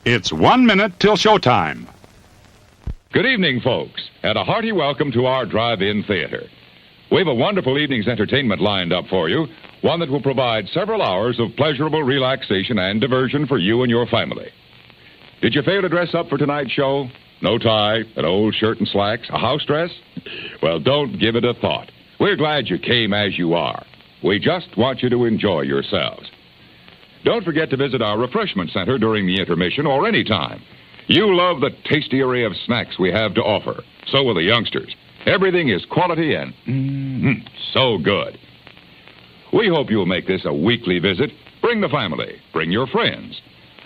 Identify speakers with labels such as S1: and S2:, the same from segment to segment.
S1: It's 1 minute till showtime.
S2: Good evening, folks, and a hearty welcome to our drive-in theater. We have a wonderful evening's entertainment lined up for you, one that will provide several hours of pleasurable relaxation and diversion for you and your family. Did you fail to dress up for tonight's show? No tie, an old shirt and slacks, a house dress? Well, don't give it a thought. We're glad you came as you are. We just want you to enjoy yourselves. Don't forget to visit our refreshment center during the intermission or any time. You love the tasty array of snacks we have to offer. So will the youngsters. Everything is quality and so good. We hope you'll make this a weekly visit. Bring the family. Bring your friends.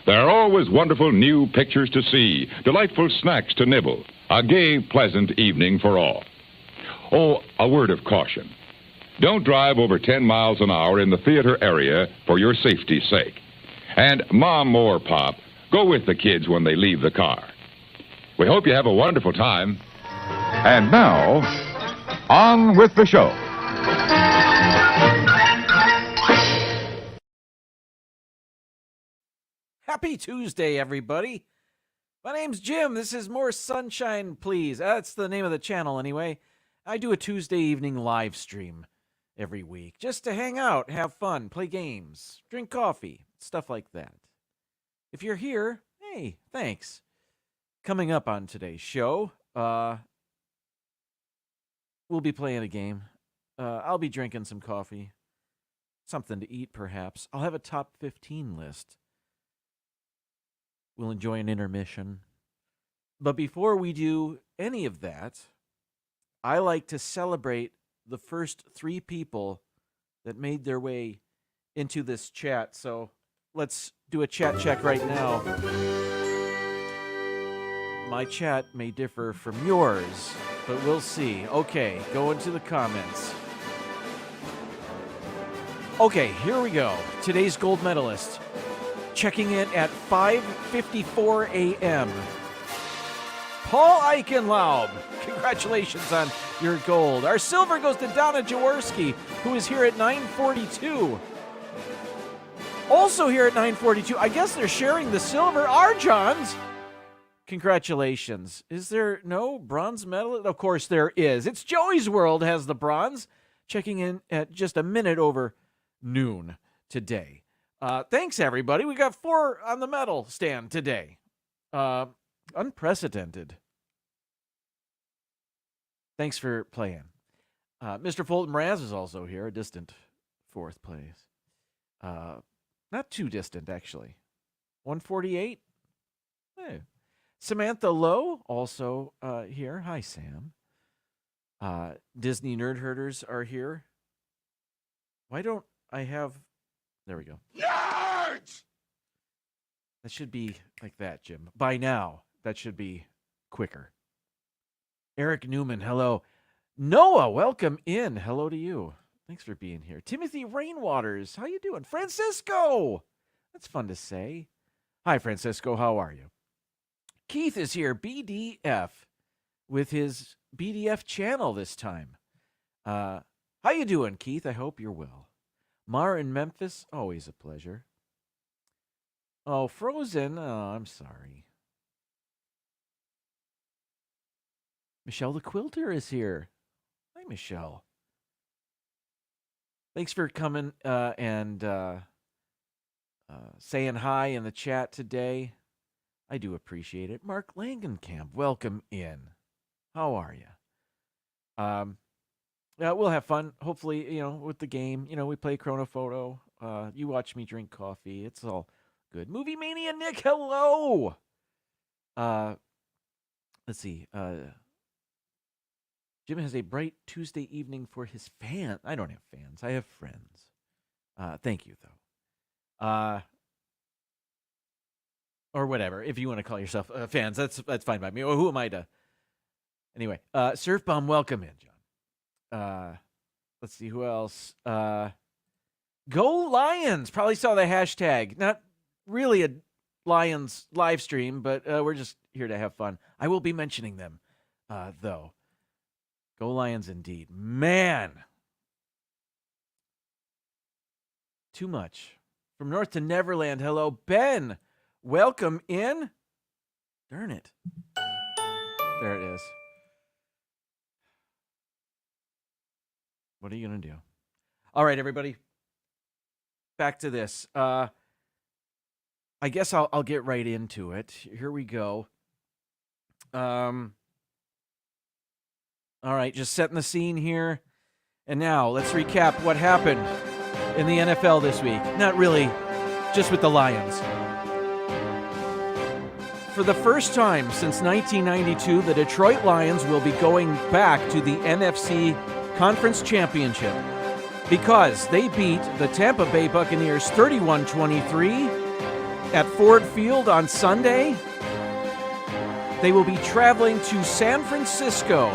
S2: There are always wonderful new pictures to see, delightful snacks to nibble, a gay, pleasant evening for all. Oh, a word of caution. Don't drive over 10 miles an hour in the theater area for your safety's sake. And Mom or Pop, go with the kids when they leave the car. We hope you have a wonderful time. And now, on with the show.
S3: Happy Tuesday, everybody. My name's Jim. This is More Sunshine, Please. That's the name of the channel, anyway. I do a Tuesday evening live stream every week just to hang out, have fun, play games, drink coffee, stuff like that. If you're here, hey, thanks. Coming up on today's show, we'll be playing a game. I'll be drinking some coffee, something to eat, perhaps. I'll have a top 15 list. We'll enjoy an intermission. But before we do any of that, I like to celebrate the first 3 people that made their way into this chat. So let's do a chat check right now. My chat may differ from yours, but we'll see. Okay, go into the comments. Okay, here we go. Today's gold medalist. Checking in at 5:54 a.m. Paul Eichenlaub. Congratulations on your gold. Our silver goes to Donna Jaworski, who is here at 9:42. Also here at 9:42. I guess they're sharing the silver. Arjons. Congratulations. Is there no bronze medal? Of course there is. It's Joey's World has the bronze. Checking in at just a minute over noon today. Thanks, everybody. We got 4 on the medal stand today. Unprecedented. Thanks for playing. Mr. Fulton Raz is also here, a distant 4th place. Not too distant, actually. 148. Hey. Samantha Lowe, also here. Hi, Sam. Disney Nerd Herders are here. Why don't I have... There we go. Nerds! That should be like that, Jim. By now, that should be quicker. Eric Newman, hello. Noah, welcome in. Hello to you. Thanks for being here. Timothy Rainwaters, how you doing? Francisco! That's fun to say. Hi, Francisco. How are you? Keith is here, BDF, with his BDF channel this time. How you doing, Keith? I hope you're well. Mar in Memphis, always a pleasure. Oh, Frozen, oh, I'm sorry. Michelle the Quilter is here. Hi, Michelle. Thanks for coming and saying hi in the chat today. I do appreciate it. Mark Langenkamp, welcome in. How are you? We'll have fun, hopefully, with the game. We play Chronophoto. You watch me drink coffee. It's all good. Movie Mania Nick, hello! Let's see. Jim has a bright Tuesday evening for his fans. I don't have fans. I have friends. Thank you, though. Or whatever, if you want to call yourself fans, that's fine by me. Or who am I to... Anyway, Surf Bomb, welcome in, John. Let's see, who else? Go Lions! Probably saw the hashtag. Not really a Lions live stream, but we're just here to have fun. I will be mentioning them, though. Go Lions indeed. Man! Too much. From North to Neverland, hello. Ben! Welcome in. Darn it. There it is. What are you going to do? All right, everybody. Back to this. I guess I'll get right into it. Here we go. All right, just setting the scene here. And now let's recap what happened in the NFL this week. Not really, just with the Lions. For the first time since 1992, the Detroit Lions will be going back to the NFC Conference Championship because they beat the Tampa Bay Buccaneers 31-23 at Ford Field on Sunday. They will be traveling to San Francisco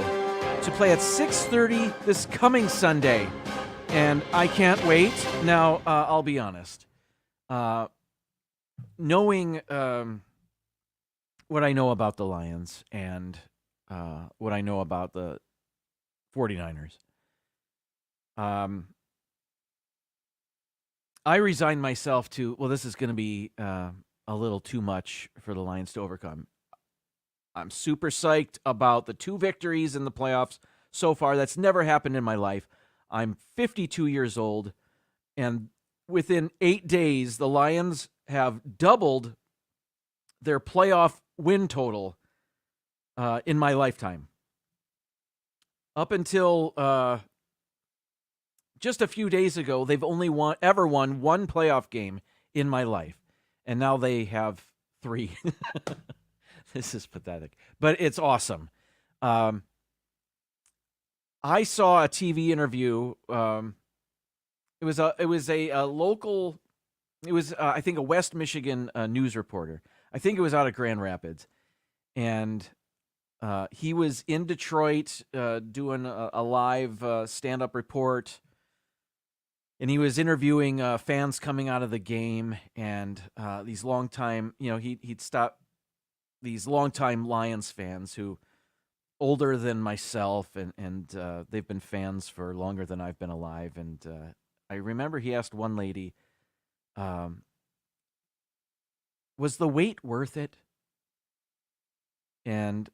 S3: to play at 6:30 this coming Sunday, and I can't wait. Now, I'll be honest. Knowing what I know about the Lions and what I know about the 49ers, I resigned myself to, well, this is going to be a little too much for the Lions to overcome. I'm super psyched about the 2 victories in the playoffs so far. That's never happened in my life. I'm 52 years old, and within 8 days, the Lions have doubled their playoff win total in my lifetime. Up until just a few days ago, they've only ever won 1 playoff game in my life, and now they have 3. This is pathetic, but it's awesome. I saw a TV interview. It was a local. It was I think a West Michigan news reporter. I think it was out of Grand Rapids, and he was in Detroit doing a live stand-up report, and he was interviewing fans coming out of the game, and these longtime, he'd stop these longtime Lions fans who older than myself, and they've been fans for longer than I've been alive. And I remember he asked one lady, was the wait worth it? And,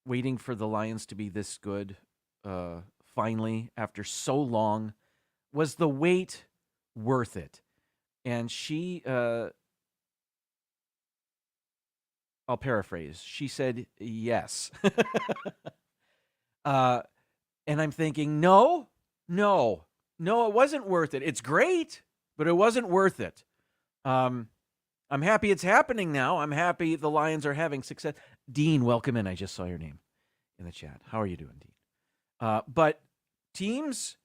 S3: waiting for the Lions to be this good, finally, after so long, was the wait worth it? And she, I'll paraphrase. She said yes. And I'm thinking, no, it wasn't worth it. It's great, but it wasn't worth it. I'm happy it's happening now. I'm happy the Lions are having success. Dean, welcome in. I just saw your name in the chat. How are you doing, Dean? But teams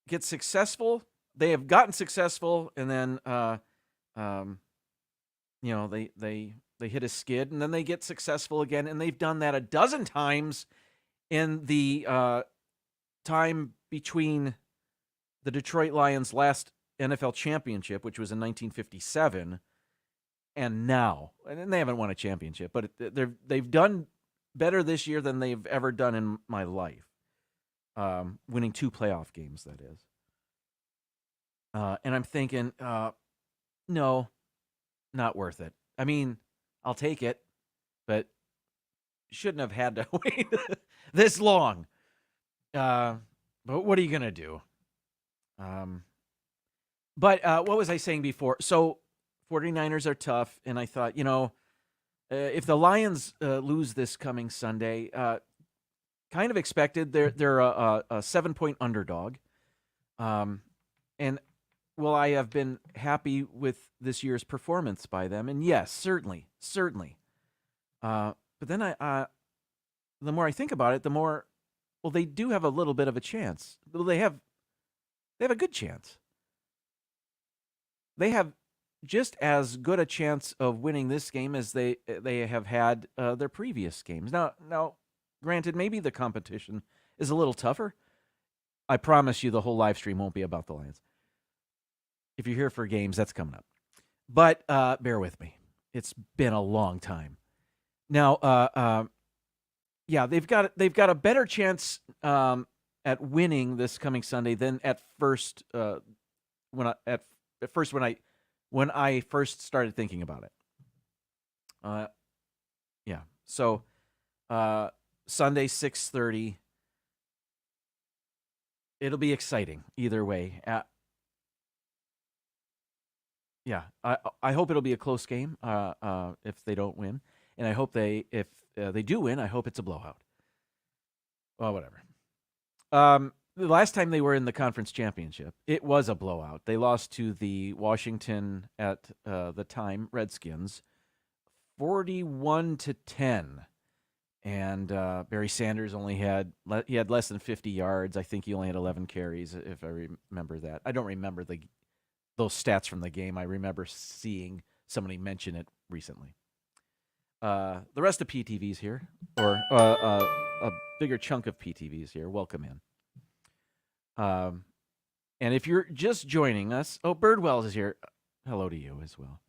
S3: get successful. They have gotten successful, and then, they hit a skid, and then they get successful again, and they've done that a dozen times in the time between the Detroit Lions' last NFL championship, which was in 1957, and now. And they haven't won a championship, but they've done better this year than they've ever done in my life, winning 2 playoff games, that is. And I'm thinking, no, not worth it. I mean, I'll take it, but shouldn't have had to wait this long. But what are you going to do? But what was I saying before? So 49ers are tough, and I thought, if the Lions lose this coming Sunday, kind of expected. They're a 7-point underdog. And well, I have been happy with this year's performance by them, and yes, certainly. But then the more I think about it, the more, well, they do have a little bit of a chance. They have a good chance. They have just as good a chance of winning this game as they have had their previous games. Now, granted, maybe the competition is a little tougher. I promise you, the whole live stream won't be about the Lions. If you're here for games, that's coming up. But bear with me. It's been a long time. Now, they've got a better chance at winning this coming Sunday than at first when I when I first started thinking about it. Yeah. So Sunday, 6:30. It'll be exciting either way. Yeah, I hope it'll be a close game if they don't win, and I hope if they do win, I hope it's a blowout. Well, whatever. The last time they were in the conference championship, it was a blowout. They lost to the Washington at the time Redskins, 41-10, and Barry Sanders had less than 50 yards. I think he only had 11 carries, if I remember that. I don't remember those stats from the game. I remember seeing somebody mention it recently. The rest of PTV's here, or a bigger chunk of PTV's here. Welcome in. And if you're just joining us, Birdwells is here. Hello to you as well.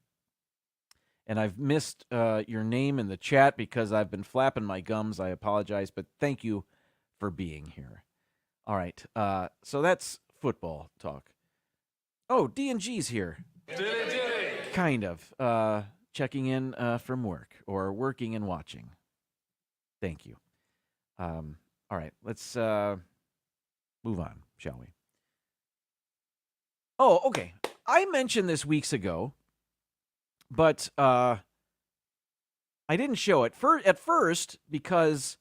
S3: And I've missed your name in the chat because I've been flapping my gums. I apologize, but thank you for being here. All right, so that's football talk. Oh, D&G's here. Kind of. Checking in from work or working and watching. Thank you. All right, let's move on, shall we? Oh, okay. I mentioned this weeks ago, but I didn't show it at first because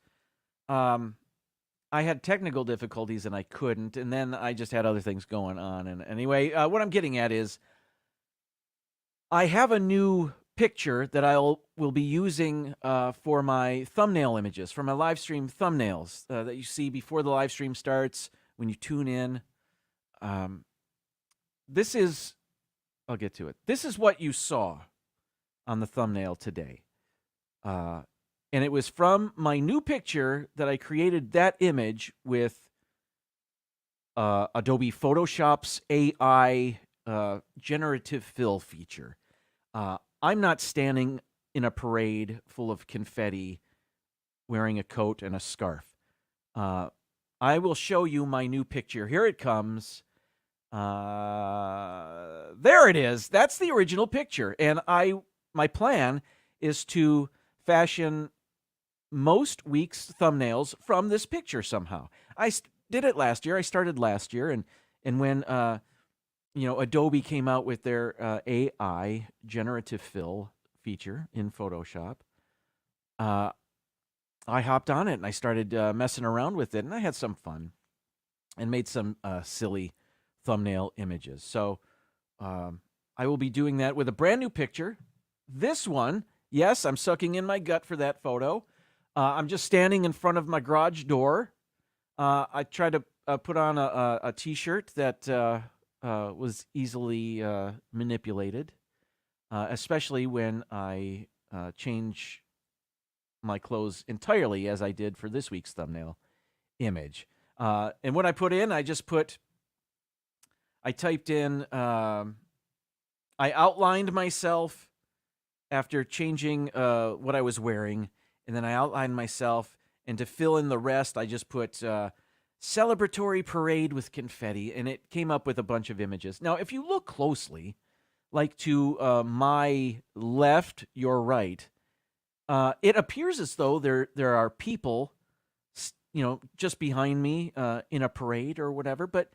S3: I had technical difficulties and I couldn't, and then I just had other things going on. And anyway, what I'm getting at is I have a new picture that will be using for my thumbnail images, for my live stream thumbnails that you see before the live stream starts when you tune in. I'll get to it. This is what you saw on the thumbnail today. And it was from my new picture that I created that image with Adobe Photoshop's AI generative fill feature. I'm not standing in a parade full of confetti wearing a coat and a scarf. I will show you my new picture. Here it comes. There it is. That's the original picture. And my plan is to fashion most week's thumbnails from this picture somehow. I did it last year. I started last year, and when Adobe came out with their AI generative fill feature in Photoshop, I hopped on it and I started messing around with it, and I had some fun and made some silly thumbnail images. So I will be doing that with a brand new picture. This one, yes, I'm sucking in my gut for that photo. I'm just standing in front of my garage door. I tried to put on a T-shirt that was easily manipulated, especially when I change my clothes entirely, as I did for this week's thumbnail image. And what I put in, I typed in, I outlined myself after changing what I was wearing, and then I outlined myself, and to fill in the rest, I just put celebratory parade with confetti, and it came up with a bunch of images. Now, if you look closely, like to my left, your right, it appears as though there are people, just behind me in a parade or whatever. But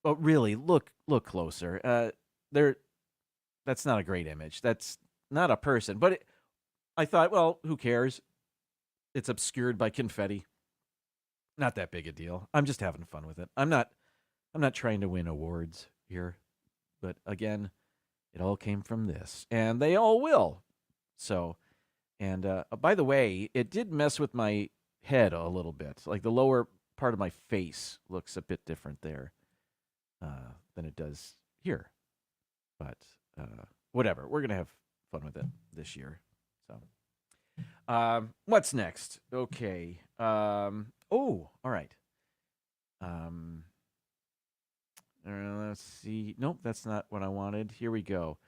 S3: really, look closer. That's not a great image. That's not a person. But I thought, well, who cares? It's obscured by confetti. Not that big a deal. I'm just having fun with it. I'm not trying to win awards here. But again, it all came from this, and they all will. So, and by the way, it did mess with my head a little bit. Like the lower part of my face looks a bit different there than it does here. But whatever. We're gonna have fun with it this year. So, what's next? Okay. All right. Let's see. Nope, that's not what I wanted. Here we go.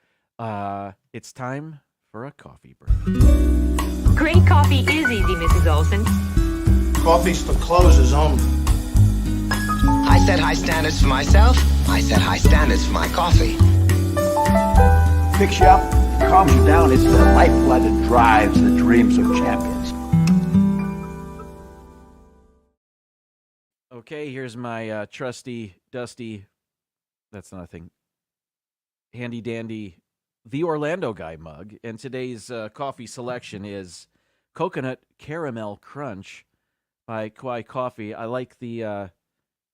S3: It's time for a coffee break.
S4: Great coffee is easy, Mrs. Olson.
S5: Coffee's for closers only.
S6: I set high standards for myself. I set high standards for my coffee. picks you up, calms you down. It's the lifeblood that drives the dreams of champions.
S3: Okay, here's my trusty, dusty, that's not a thing, handy dandy, the Orlando Guy mug. And today's coffee selection is Coconut Caramel Crunch by Kauai Coffee. I like the,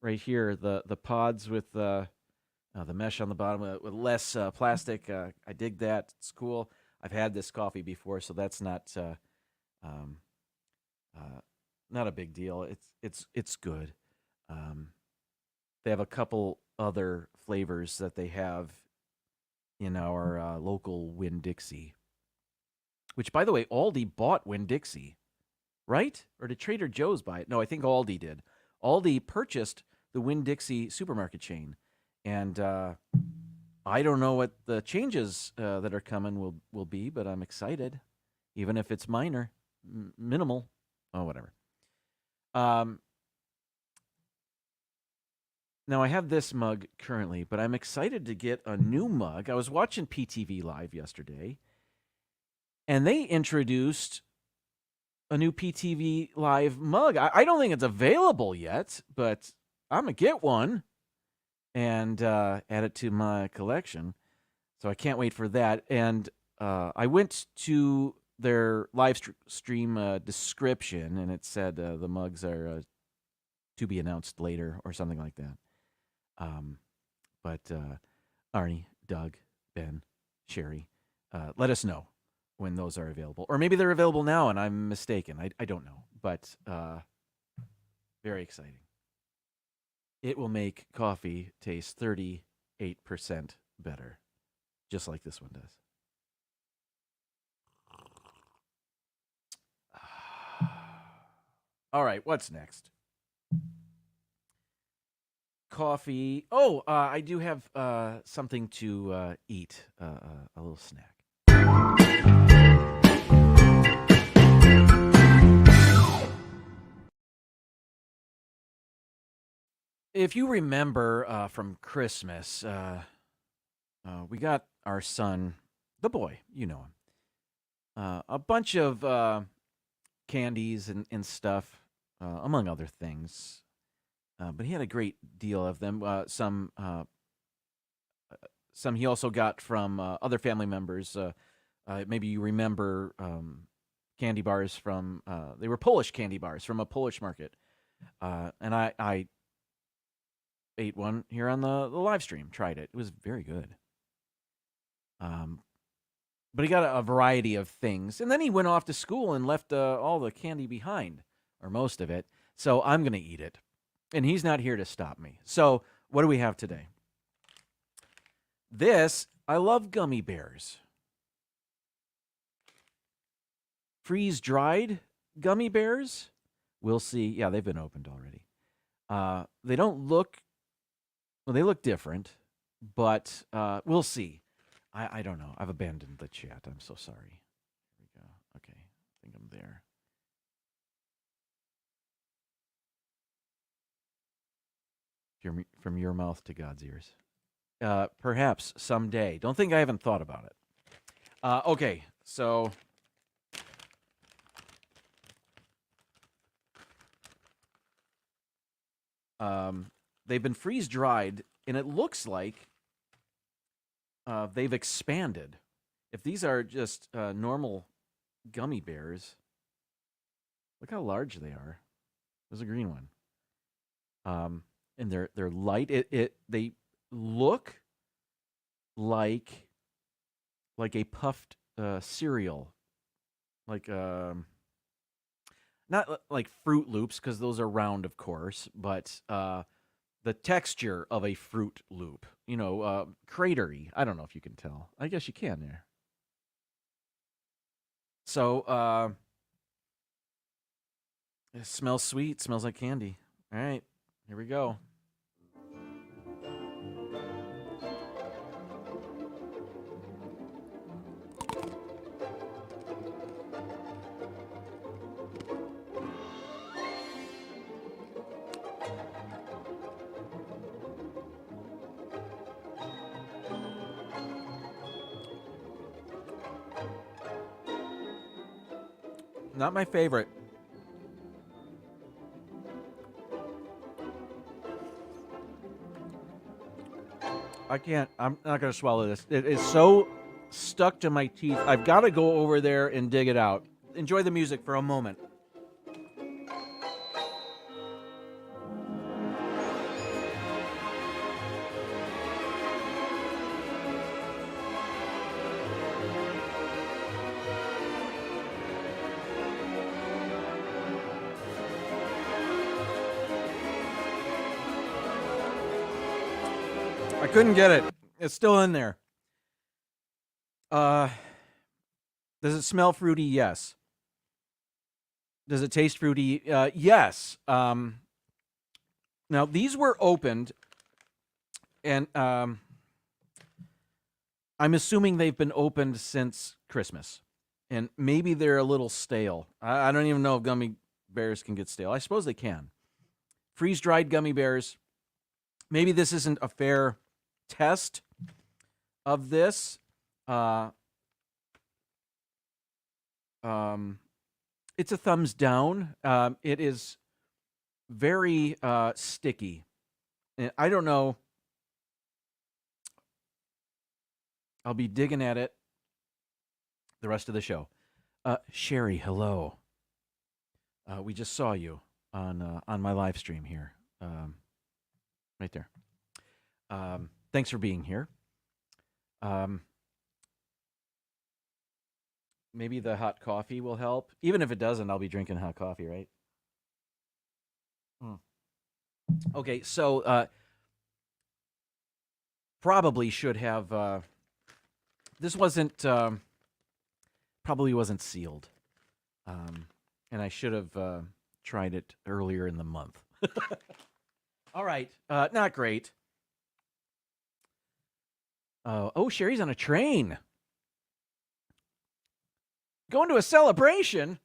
S3: right here, the pods with the mesh on the bottom with less plastic. I dig that. It's cool. I've had this coffee before, so that's not a big deal. It's good. They have a couple other flavors that they have in our local Winn-Dixie, which, by the way, Aldi bought Winn-Dixie, right? Or did Trader Joe's buy it? No, I think Aldi did. Aldi purchased the Winn-Dixie supermarket chain, and I don't know what the changes that are coming will be, but I'm excited, even if it's minor, minimal. Oh, whatever. Now, I have this mug currently, but I'm excited to get a new mug. I was watching PTV Live yesterday, and they introduced a new PTV Live mug. I don't think it's available yet, but I'm going to get one and add it to my collection. So I can't wait for that. And I went to their live stream description, and it said the mugs are to be announced later or something like that. But Arnie, Doug, Ben, Sherry, let us know when those are available. Or maybe they're available now and I'm mistaken. I don't know. But very exciting. It will make coffee taste 38% better, just like this one does. All right, what's next? Coffee. Oh, I do have something to eat, a little snack. If you remember from Christmas, we got our son, the boy, you know him, a bunch of candies and stuff, among other things. But he had a great deal of them. Some he also got from other family members. Maybe you remember candy bars from, they were Polish candy bars from a Polish market. And I ate one here on the live stream, tried it. It was very good. But he got a variety of things. And then he went off to school and left all the candy behind, or most of it. So I'm going to eat it. And he's not here to stop me. So what do we have today? I love gummy bears. Freeze-dried gummy bears? We'll see. Yeah, they've been opened already. They don't look, well, they look different, but we'll see. I don't know. I've abandoned the chat. I'm so sorry. Here we go. Okay, I think I'm there. From your mouth to God's ears. Perhaps someday. Don't think I haven't thought about it. Okay, so they've been freeze-dried, and it looks like they've expanded. If these are just normal gummy bears, look how large they are. There's a green one. And they're light. They look like a puffed cereal, like not like Fruit Loops, because those are round, of course, but the texture of a Fruit Loop, cratery. I don't know if you can tell. I guess you can there. So it smells sweet. Smells like candy. All right. Here we go. Not my favorite. I can't. I'm not going to swallow this. It is so stuck to my teeth. I've got to go over there and dig it out. Enjoy the music for a moment. I couldn't get it. It's still in there. Does it smell fruity? Yes. Does it taste fruity? Yes. Now, these were opened, and I'm assuming they've been opened since Christmas. And maybe they're a little stale. I don't even know if gummy bears can get stale. I suppose they can. Freeze-dried gummy bears. Maybe this isn't a fair test of this. It's a thumbs down. It is very sticky. And I don't know. I'll be digging at it the rest of the show. Sherry, hello. We just saw you on my live stream here. Right there. Thanks for being here. Maybe the hot coffee will help. Even if it doesn't, I'll be drinking hot coffee, right? Okay, so probably should have... this wasn't... probably wasn't sealed. And I should have tried it earlier in the month. All right. Not great. Oh, Sherry's on a train. Going to a celebration?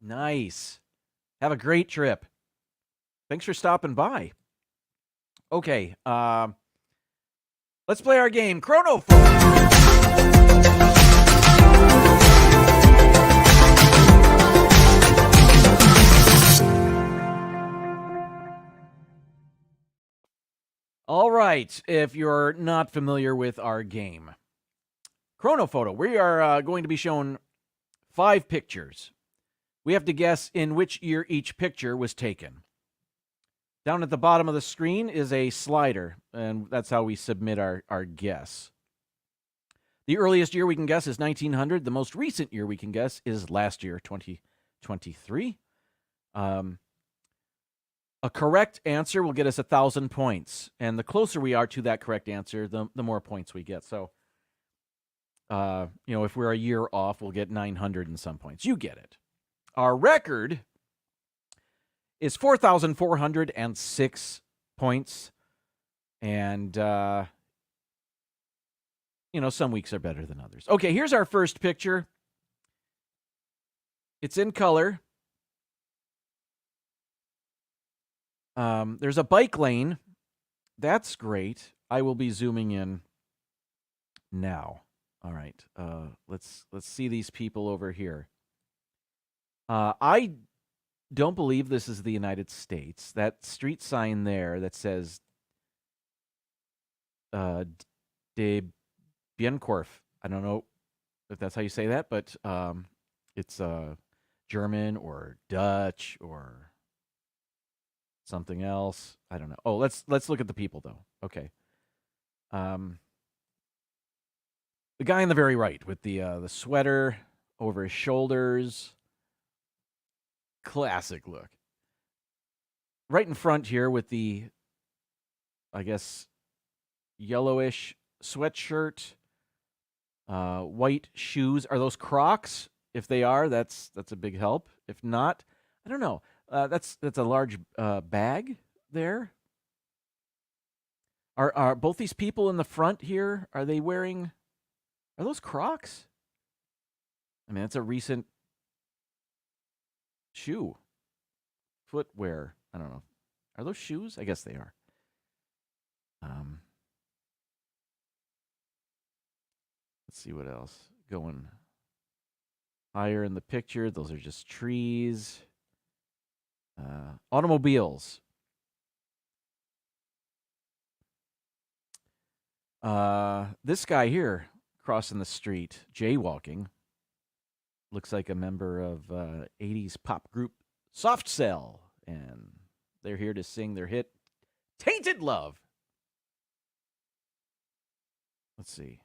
S3: Nice. Have a great trip. Thanks for stopping by. Okay. Let's play our game. Chrono Phone. All right, if you're not familiar with our game, Chronophoto, we are going to be shown 5 pictures. We have to guess in which year each picture was taken. Down at the bottom of the screen is a slider, and that's how we submit our guess. The earliest year we can guess is 1900. The most recent year we can guess is last year, 2023. A correct answer will get us 1,000 points, and the closer we are to that correct answer, the more points we get. So, if we're a year off, we'll get 900 and some points. You get it. Our record is 4,406 points, and some weeks are better than others. Okay, here's our first picture. It's in color. There's a bike lane. That's great. I will be zooming in now. All right. Let's see these people over here. I don't believe this is the United States. That street sign there that says de Bienkorf. I don't know if that's how you say that, but it's German or Dutch or something else. I don't know. Oh, let's look at the people though. Okay. The guy on the very right with the sweater over his shoulders. Classic look. Right in front here with the, I guess, yellowish sweatshirt, white shoes. Are those Crocs? If they are, that's a big help. If not, I don't know. That's a large bag there. Are both these people in the front here? Are they wearing? Are those Crocs? I mean, that's a recent shoe, footwear. I don't know. Are those shoes? I guess they are. Let's see what else going. Higher in the picture, those are just trees. Automobiles. This guy here crossing the street, jaywalking, looks like a member of 80s pop group Soft Cell, and they're here to sing their hit Tainted Love. Let's see.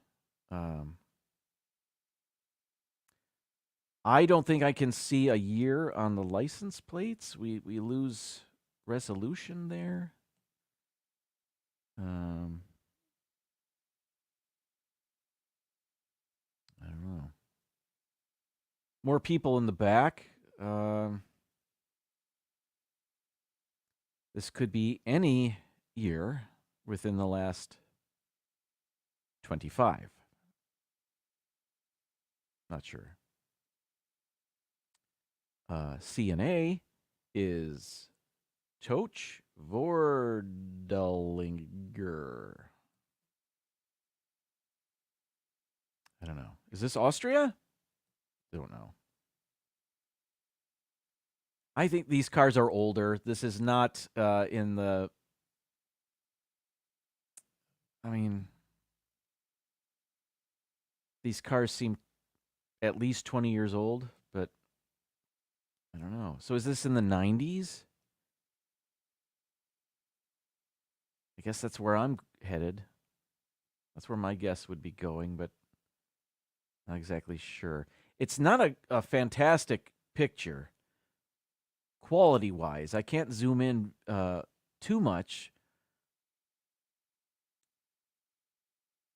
S3: I don't think I can see a year on the license plates. We lose resolution there. I don't know. More people in the back. This could be any year within the last 25. Not sure. CNA is Toch Vordelinger. I don't know. Is this Austria? Don't know. I think these cars are older. This is not in the... I mean, these cars seem at least 20 years old, but I don't know. So is this in the 90s? I guess that's where I'm headed. That's where my guess would be going, but not exactly sure. It's not a fantastic picture, quality-wise. I can't zoom in too much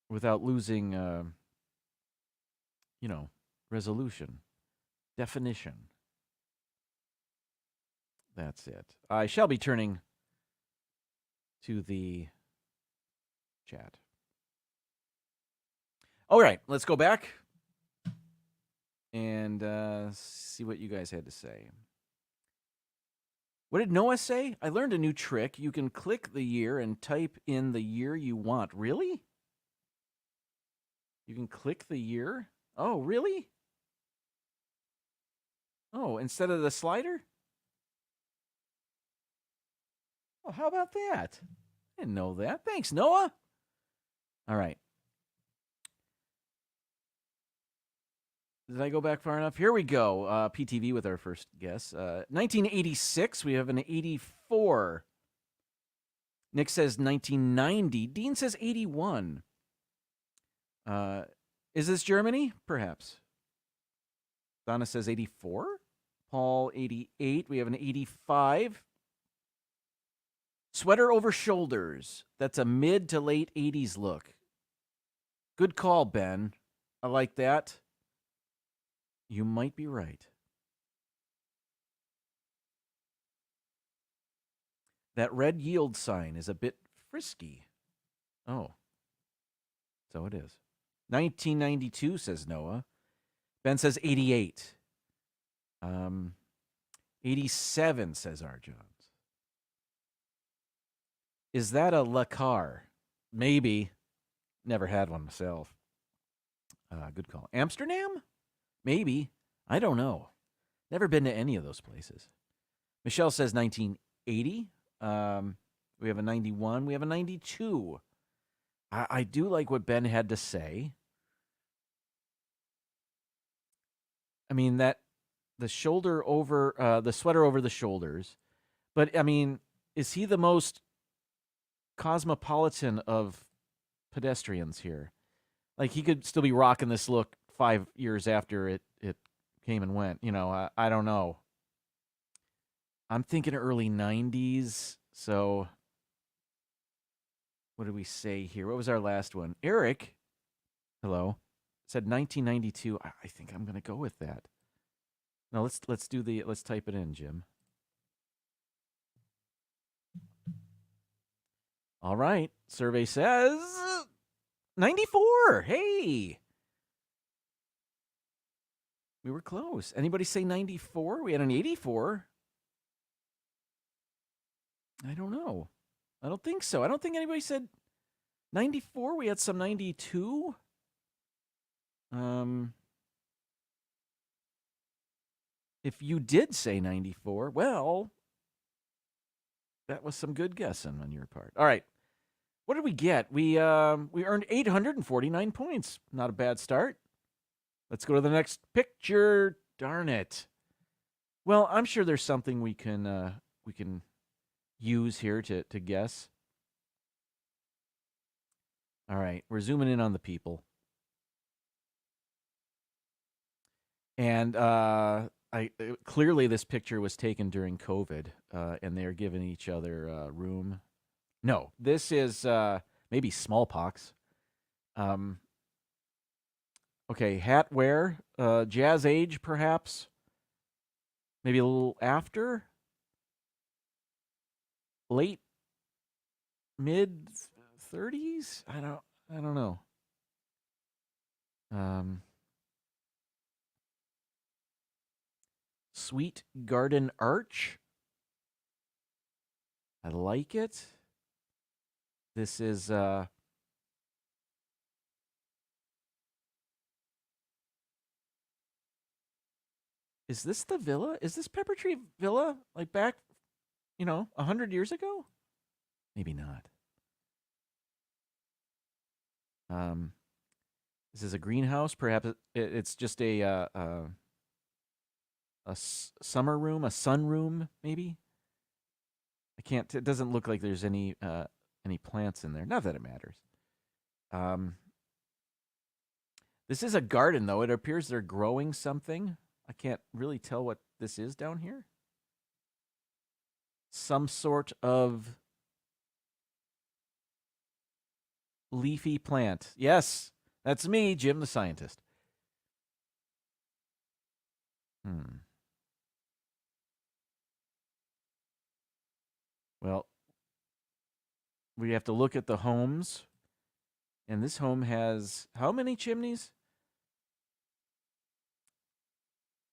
S3: without losing, resolution, definition. That's it. I shall be turning to the chat. All right, let's go back and see what you guys had to say. What did Noah say? I learned a new trick. You can click the year and type in the year you want. Really? You can click the year? Oh, really? Oh, instead of the slider? Oh, how about that? I didn't know that. Thanks, Noah. All right. Did I go back far enough? Here we go. PTV with our first guess. 1986. We have an 84. Nick says 1990. Dean says 81. Is this Germany? Perhaps. Donna says 84. Paul, 88. We have an 85. Sweater over shoulders. That's a mid to late 80s look. Good call, Ben. I like that. You might be right. That red yield sign is a bit frisky. Oh. So it is. 1992, says Noah. Ben says 88. 87, says R. Jones. Is that a La Car? Maybe. Never had one myself. Good call. Amsterdam? Maybe. I don't know. Never been to any of those places. Michelle says 1980. We have a 91. We have a 92. I do like what Ben had to say. I mean, the shoulder over, the sweater over the shoulders. But, I mean, is he the most cosmopolitan of pedestrians here? Like, he could still be rocking this look 5 years after it came and went. You know, I don't know. I'm thinking early 90s. So what did we say here? What was our last one? Eric, hello, said 1992. I think I'm going to go with that. Now let's type it in, Jim. All right. Survey says 94. Hey. We were close. Anybody say 94? We had an 84. I don't know. I don't think so. I don't think anybody said 94. We had some 92. if you did say 94, well, that was some good guessing on your part. All right. What did we get? We earned 849 points. Not a bad start. Let's go to the next picture. Darn it. Well, I'm sure there's something we can use here to guess. All right, we're zooming in on the people. And clearly this picture was taken during COVID, and they're giving each other room. No, this is maybe smallpox. Okay, hat wear, jazz age perhaps. Maybe a little after. Late, mid 30s? I don't know. Sweet Garden Arch. I like it. This is this the villa? Is this Pepper Tree Villa like back, 100 years ago? Maybe not. This is a greenhouse. Perhaps it's just a summer room, a sun room, maybe. I can't. It doesn't look like there's any plants in there. Not that it matters. This is a garden, though. It appears they're growing something. I can't really tell what this is down here. Some sort of leafy plant. Yes, that's me, Jim the scientist. Well, we have to look at the homes. And this home has how many chimneys?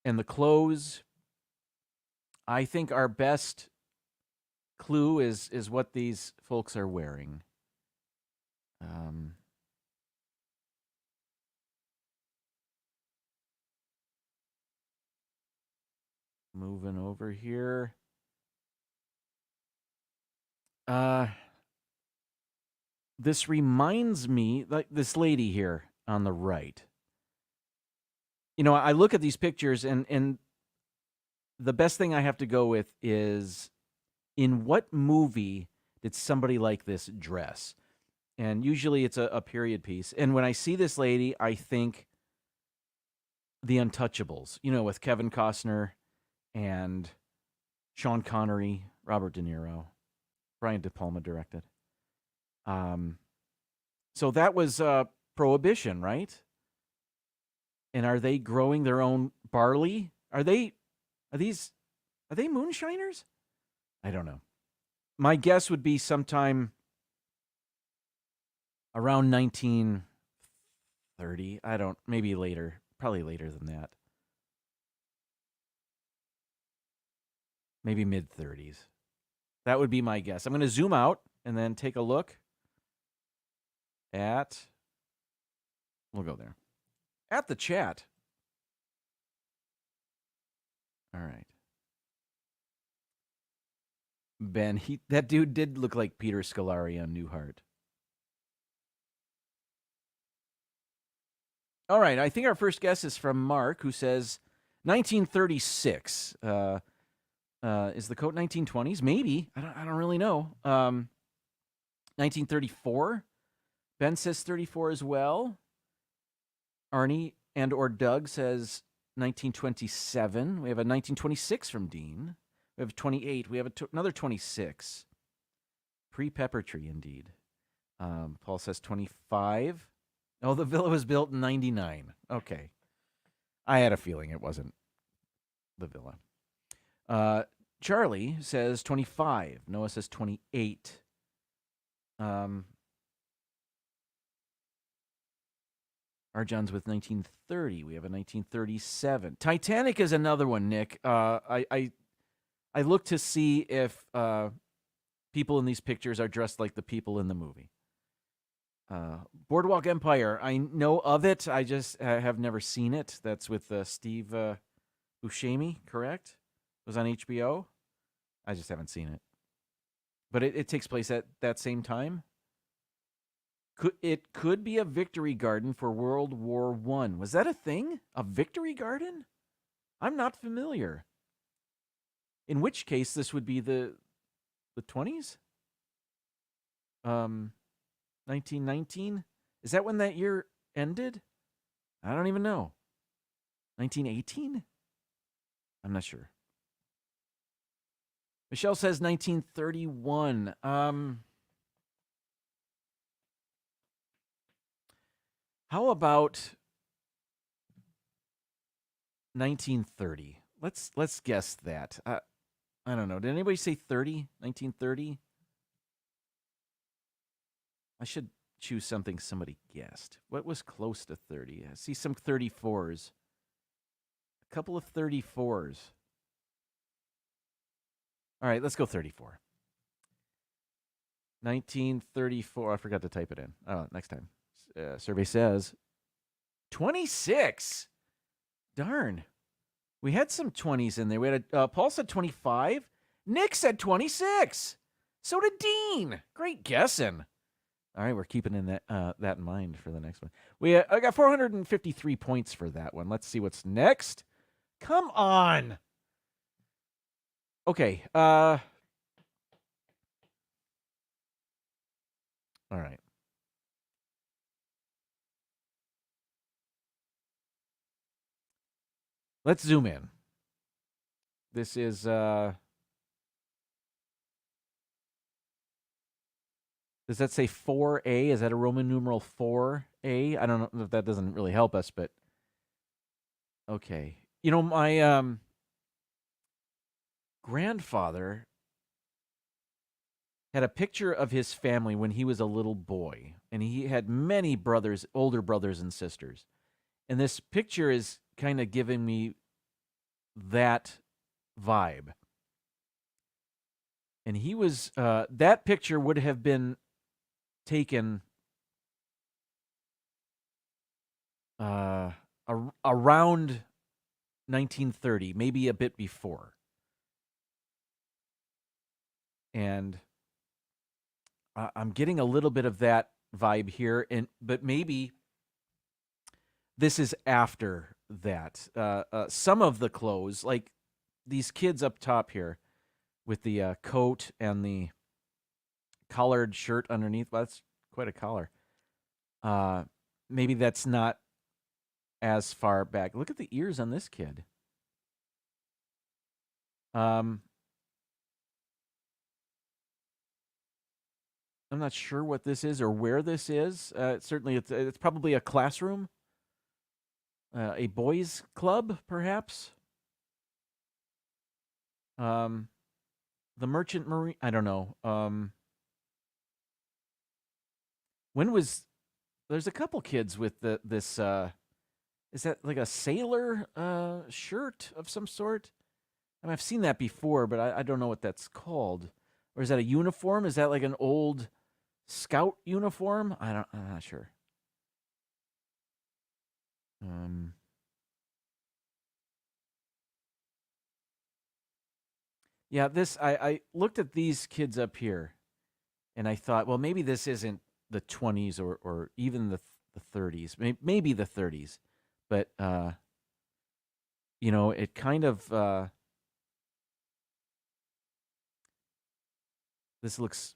S3: And the clothes. I think our best clue is what these folks are wearing. Moving over here. This reminds me, like this lady here on the right. I look at these pictures, and the best thing I have to go with is, in what movie did somebody like this dress? And usually it's a period piece. And when I see this lady, I think The Untouchables, with Kevin Costner and Sean Connery, Robert De Niro, Brian De Palma directed. So that was Prohibition, right? And are they growing their own barley? Are these moonshiners? I don't know. My guess would be sometime around 1930. Maybe later. Probably later than that. Maybe mid-30s. That would be my guess. I'm going to zoom out and then take a look at... We'll go there. At the chat. All right. Ben, that dude did look like Peter Scolari on Newhart. All right, I think our first guess is from Mark, who says 1936. Is the coat 1920s? Maybe. I don't really know. 1934. Ben says 34 as well. Arnie and or Doug says 1927. We have a 1926 from Dean. We have 28. We have another 26. Pre-Pepper Tree, indeed. Paul says 25. Oh, the villa was built in 99. Okay. I had a feeling it wasn't the villa. Charlie says 25. Noah says 28. Arjon's with 1930. We have a 1937. Titanic is another one, Nick. I look to see if people in these pictures are dressed like the people in the movie. Boardwalk Empire. I know of it. I just have never seen it. That's with Steve Buscemi, correct? Was on HBO. I just haven't seen it. But it takes place at that same time. It could be a victory garden for World War I. Was that a thing? A victory garden? I'm not familiar. In which case, this would be the 20s? 1919? Is that when that year ended? I don't even know. 1918? I'm not sure. Michelle says 1931. How about 1930? Let's guess that. I don't know. Did anybody say 30? 1930? I should choose something somebody guessed. What was close to 30? I see some 34s. A couple of 34s. All right, let's go 34. 1934. I forgot to type it in. Oh, next time. Survey says 26. Darn. We had some 20s in there. We had Paul said 25. Nick said 26. So did Dean. Great guessing. All right, we're keeping in that in mind for the next one. I got 453 points for that one. Let's see what's next. Come on. Okay. All right. Let's zoom in. This is does that say 4A? Is that a Roman numeral 4A? I don't know if that doesn't really help us, but okay. You know, my grandfather had a picture of his family when he was a little boy, and he had many brothers, older brothers and sisters. And this picture is kind of giving me that vibe. And he was, that picture would have been taken around 1930, maybe a bit before. And I'm getting a little bit of that vibe here, but maybe this is after that. Some of the clothes, like these kids up top here with the coat and the collared shirt underneath. Well, that's quite a collar. Maybe that's not as far back. Look at the ears on this kid. I'm not sure what this is or where this is. Certainly, it's probably a classroom, a boys' club, perhaps. The Merchant Marine. I don't know. When was? There's a couple kids with this. Is that like a sailor shirt of some sort? I mean, I've seen that before, but I don't know what that's called. Or is that a uniform? Is that like an old scout uniform? I'm not sure. Yeah, I looked at these kids up here, and I thought, well, maybe this isn't the 20s or even the 30s, maybe the 30s, but it kind of this looks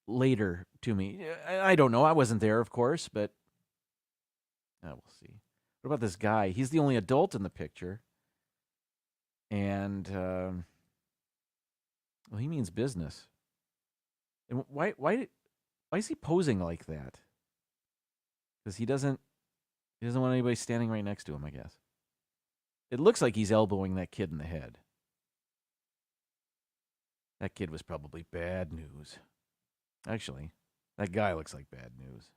S3: later to me. I don't know. I wasn't there, of course, but we'll see. What about this guy? He's the only adult in the picture, and well, he means business. And why is he posing like that? Because he doesn't want anybody standing right next to him, I guess. It looks like he's elbowing that kid in the head. That kid was probably bad news. Actually, that guy looks like bad news.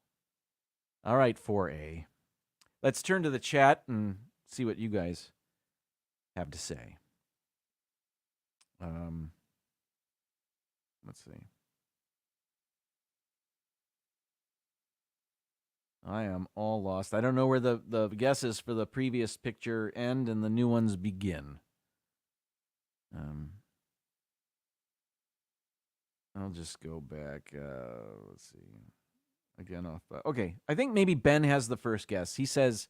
S3: All right, 4A. Let's turn to the chat and see what you guys have to say. Let's see. I am all lost. I don't know where the guesses for the previous picture end and the new ones begin. I'll just go back. Let's see. Again, off. Okay, I think maybe Ben has the first guess. He says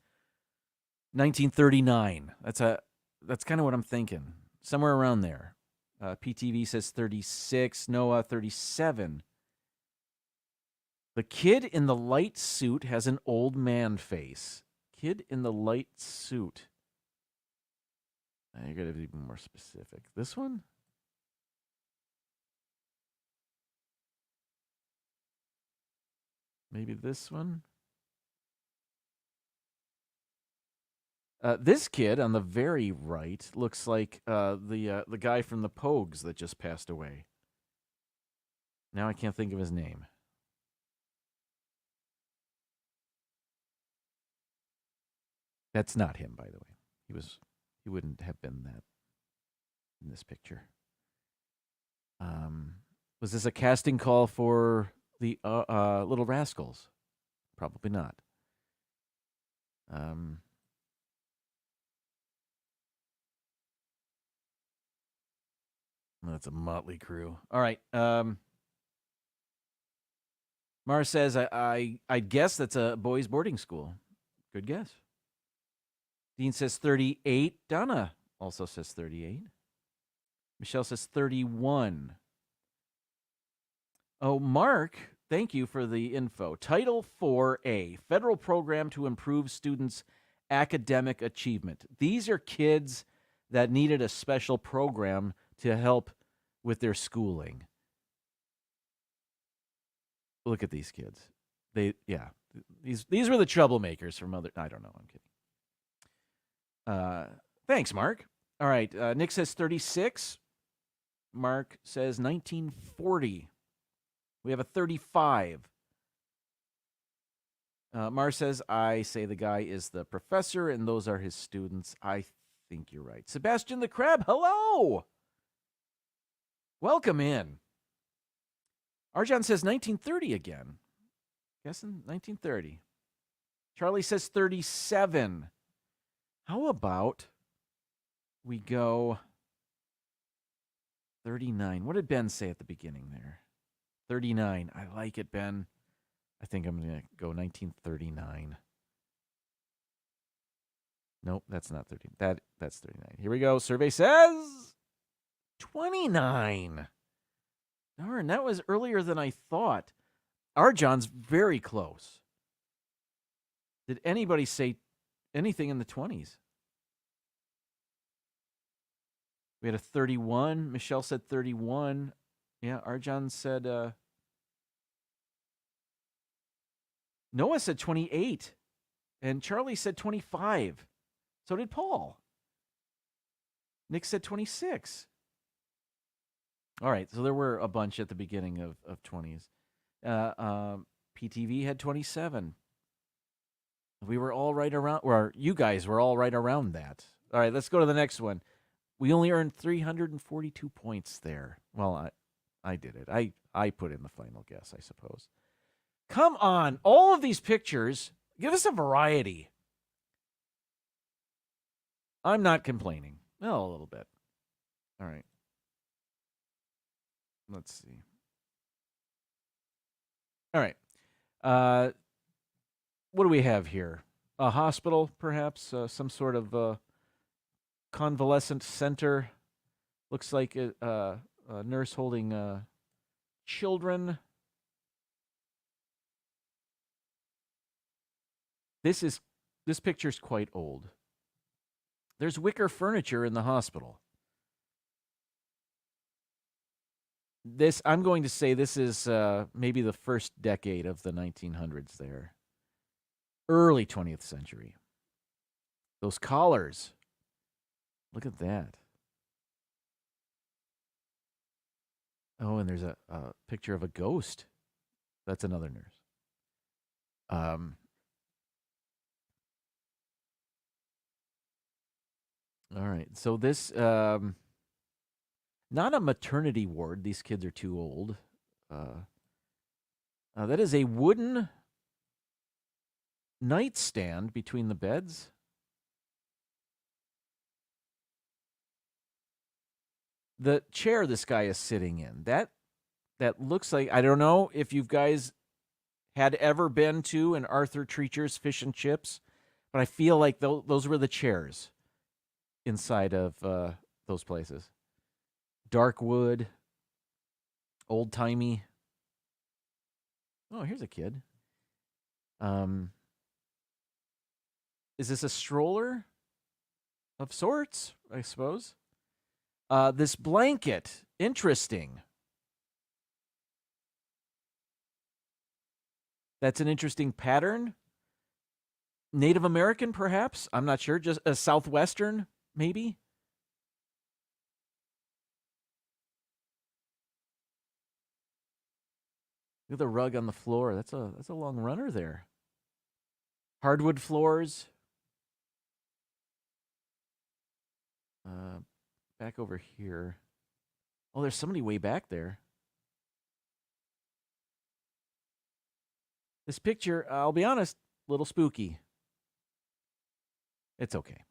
S3: 1939. That's kind of what I'm thinking. Somewhere around there. PTV says 36. Noah 37. The kid in the light suit has an old man face. Kid in the light suit. I gotta be more specific. This one? Maybe this one? This kid on the very right looks like the guy from the Pogues that just passed away. Now I can't think of his name. That's not him, by the way. He wouldn't have been that in this picture. Was this a casting call for the Little Rascals? Probably not. That's a motley crew. All right. Mara says, I guess that's a boys' boarding school. Good guess. Dean says 38. Donna also says 38. Michelle says 31. Oh, Mark, thank you for the info. Title 4A, Federal Program to Improve Students' Academic Achievement. These are kids that needed a special program to help with their schooling. Look at these kids. These were the troublemakers from other. I don't know. I'm kidding. Thanks, Mark. All right. Nick says 36. Mark says 1940. We have a 35. Mar says, I say the guy is the professor and those are his students. I think you're right. Sebastian the Crab, hello. Welcome in. Arjan says 1930 again. Guessing 1930. Charlie says 37. How about we go 39? What did Ben say at the beginning there? 39. I like it, Ben. I think I'm going to go 1939. Nope, that's not 30. That's 39. Here we go. Survey says 29. Darn, that was earlier than I thought. Arjan's very close. Did anybody say anything in the 20s? We had a 31. Michelle said 31. Yeah, Arjan said... Noah said 28. And Charlie said 25. So did Paul. Nick said 26. All right, so there were a bunch at the beginning of 20s. PTV had 27. We were all right around, or you guys were all right around that. All right, let's go to the next one. We only earned 342 points there. Well, I did it. I put in the final guess, I suppose. Come on, all of these pictures, give us a variety. I'm not complaining. Well, a little bit. All right. Let's see. All right. What do we have here? A hospital, perhaps? Some sort of convalescent center. Looks like a nurse holding children. This picture's quite old. There's wicker furniture in the hospital. I'm going to say this is maybe the first decade of the 1900s there. Early 20th century. Those collars. Look at that. Oh, and there's a picture of a ghost. That's another nurse. All right. So this, not a maternity ward. These kids are too old. That is a wooden nightstand between the beds. The chair this guy is sitting in, that looks like, I don't know if you guys had ever been to an Arthur Treacher's Fish and Chips, but I feel like those were the chairs inside of those places. Dark wood, old-timey. Oh, here's a kid. Is this a stroller of sorts, I suppose? This blanket, interesting. That's an interesting pattern. Native American, perhaps? I'm not sure. Just a Southwestern, maybe? Look at the rug on the floor. That's a long runner there. Hardwood floors. Back over here. Oh, there's somebody way back there. This picture, I'll be honest, a little spooky. It's okay.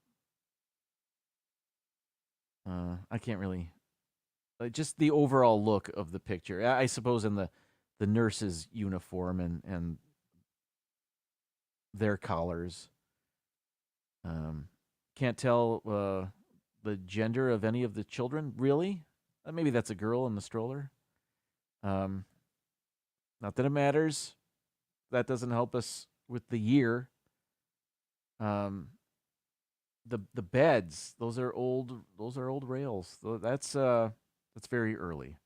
S3: I can't really... just the overall look of the picture. I suppose in the nurse's uniform and their collars. Can't tell the gender of any of the children, really. Maybe that's a girl in the stroller. Not that it matters. That doesn't help us with the year. The beds, those are old rails. That's very early.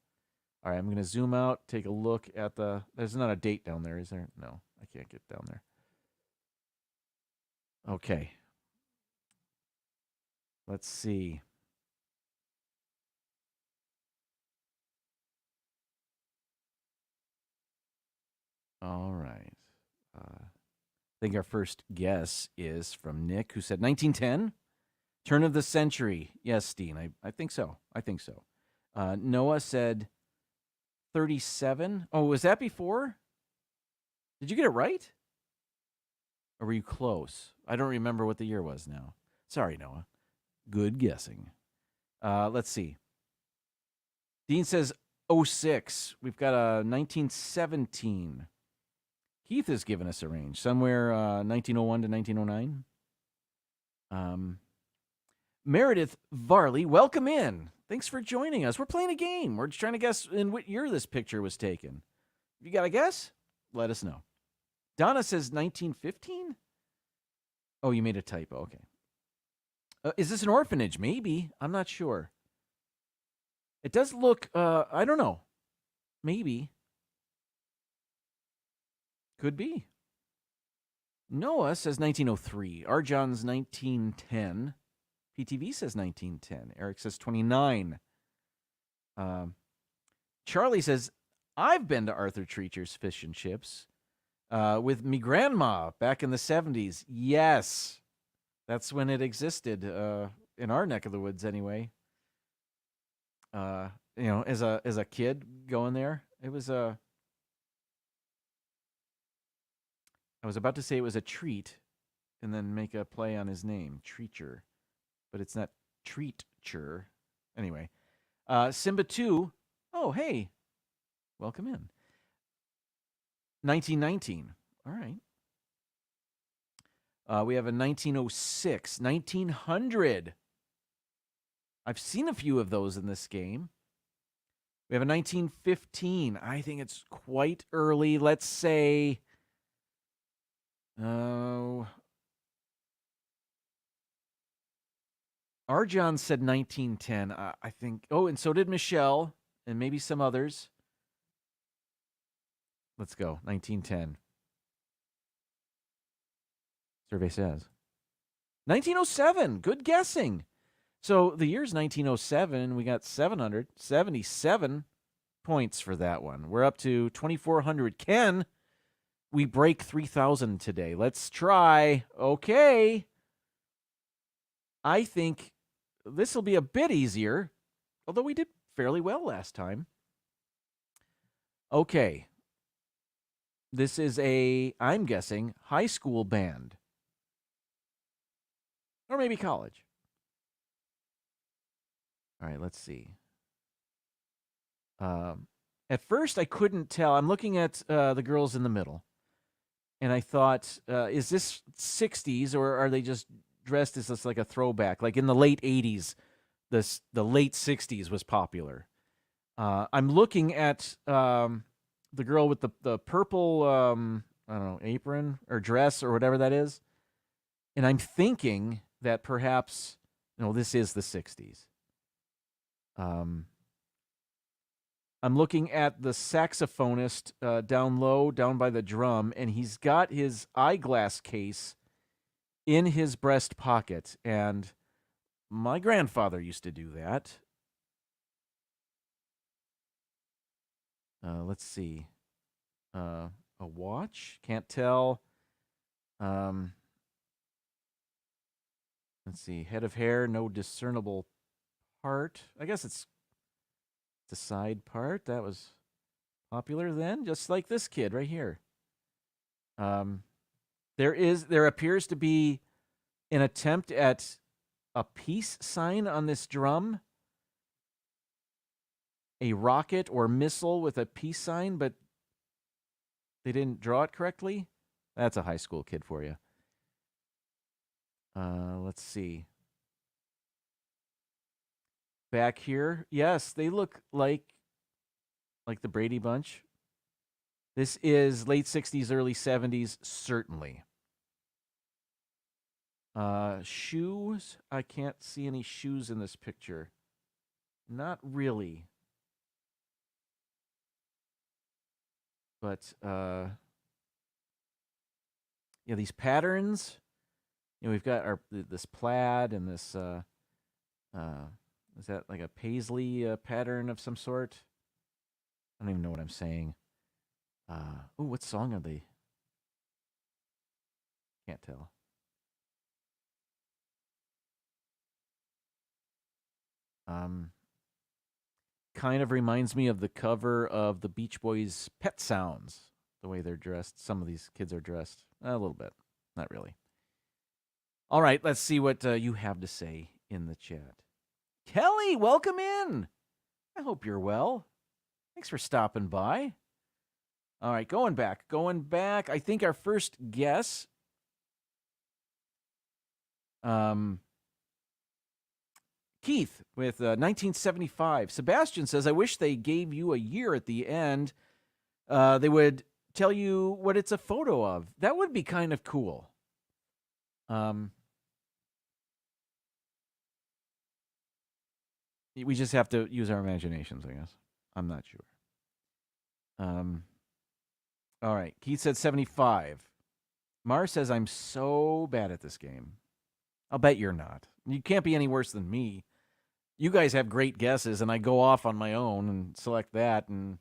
S3: All right, I'm going to zoom out, take a look at there's not a date down there, is there? No, I can't get down there. Okay. Let's see. All right. I think our first guess is from Nick, who said 1910, turn of the century. Yes, Steen, I think so. Noah said 37. Oh, was that before? Did you get it right? Or were you close? I don't remember what the year was now. Sorry, Noah. Good guessing. Let's see. Dean says 06. We've got a 1917. Keith has given us a range, somewhere 1901 to 1909. Meredith Varley, welcome in. Thanks for joining us. We're playing a game. We're just trying to guess in what year this picture was taken. If you got a guess, let us know. Donna says 1915? Oh, you made a typo. Okay. Is this an orphanage? Maybe. I'm not sure. It does look, I don't know. Maybe. Could be. Noah says 1903. Arjon's 1910. PTV says 1910. Eric says 29. Charlie says, I've been to Arthur Treacher's Fish and Chips with me grandma back in the 70s. Yes. That's when it existed in our neck of the woods anyway. As a kid going there, it was I was about to say it was a treat and then make a play on his name, Treacher. But it's not Treacher. Anyway, Simba 2. Oh, hey. Welcome in. 1919. All right. We have a 1906. 1900. I've seen a few of those in this game. We have a 1915. I think it's quite early. Let's say... Arjon said 1910. I think. Oh, and so did Michelle, and maybe some others. Let's go. 1910. Survey says 1907. Good guessing. So the year's 1907. We got 777 points for that one. We're up to 2,400. Ken, we break 3,000 today. Let's try. Okay. I think this will be a bit easier, although we did fairly well last time. Okay. This is I'm guessing, high school band. Or maybe college. All right, let's see. At first, I couldn't tell. I'm looking at the girls in the middle, and I thought, is this 60s, or are they just dressed as this like a throwback? Like in the late 80s, the late 60s was popular. I'm looking at the girl with the purple, I don't know, apron or dress or whatever that is, and I'm thinking that perhaps, this is the 60s. I'm looking at the saxophonist down low, down by the drum, and he's got his eyeglass case in his breast pocket. And my grandfather used to do that. Let's see. A watch? Can't tell. Let's see. Head of hair, no discernible part. I guess it's the side part. That was popular then, just like this kid right here. There appears to be an attempt at a peace sign on this drum. A rocket or missile with a peace sign, but they didn't draw it correctly. That's a high school kid for you. Let's see. Back here, yes, they look like the Brady Bunch. This is late 60s, early 70s, certainly. Shoes, I can't see any shoes in this picture. Not really. But, these patterns, we've got this plaid and this, is that like a paisley pattern of some sort? I don't even know what I'm saying. What song are they? Can't tell. Kind of reminds me of the cover of the Beach Boys' Pet Sounds, the way they're dressed. Some of these kids are dressed a little bit. Not really. All right, let's see what you have to say in the chat. Kelly, welcome in. I hope you're well. Thanks for stopping by. All right, going back. I think our first guess, Keith with 1975. Sebastian says, I wish they gave you a year at the end. They would tell you what it's a photo of. That would be kind of cool. We just have to use our imaginations, I guess. I'm not sure. All right. Keith said 75. Mars says, I'm so bad at this game. I'll bet you're not. You can't be any worse than me. You guys have great guesses, and I go off on my own and select that, and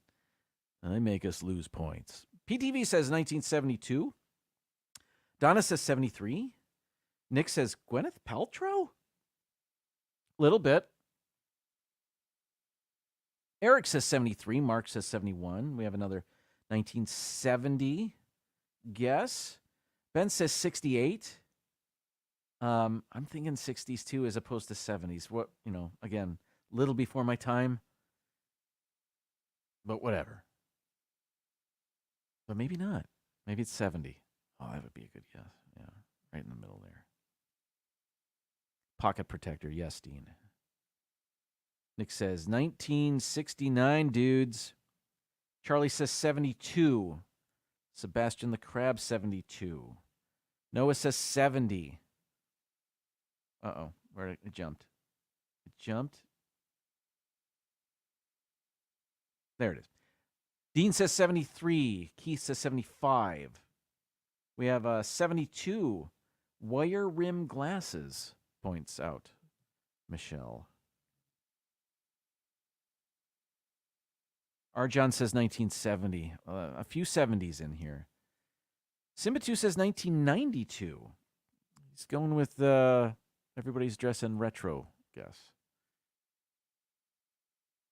S3: they make us lose points. PTV says 1972. Donna says 73. Nick says Gwyneth Paltrow? Little bit. Eric says 73. Mark says 71. We have another 1970 guess. Ben says 68. I'm thinking 60s too, as opposed to 70s. What, again, little before my time, but whatever. But maybe not. Maybe it's 70. Oh, that would be a good guess. Yeah, right in the middle there. Pocket protector, yes, Dean. Nick says 1969, dudes. Charlie says 72. Sebastian the Crab, 72. Noah says 70. Uh-oh, where it jumped. It jumped. There it is. Dean says 73. Keith says 75. We have 72. Wire rim glasses, points out Michelle. Arjan says 1970. A few 70s in here. Simbatu says 1992. He's going with everybody's dressing retro, guess.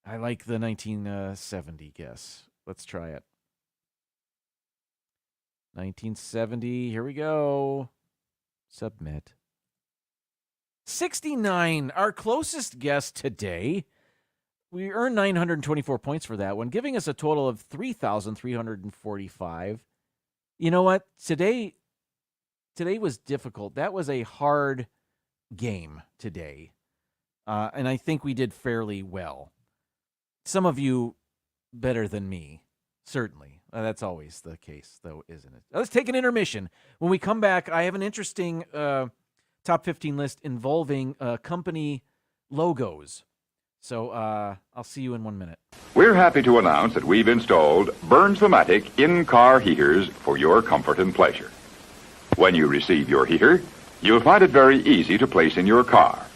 S3: I like the 1970 guess. Let's try it. 1970. Here we go. Submit. 69. Our closest guess today. we earned 924 points for that one, giving us a total of 3,345. You know what? Today was difficult. That was a hard game today. And I think we did fairly well. Some of you better than me, certainly. That's always the case, though, isn't it? Let's take an intermission. When we come back, I have an interesting top 15 list involving company logos. So I'll see you in 1 minute.
S2: We're happy to announce that we've installed Burns-O-Matic in-car heaters for your comfort and pleasure. When you receive your heater, you'll find it very easy to place in your car.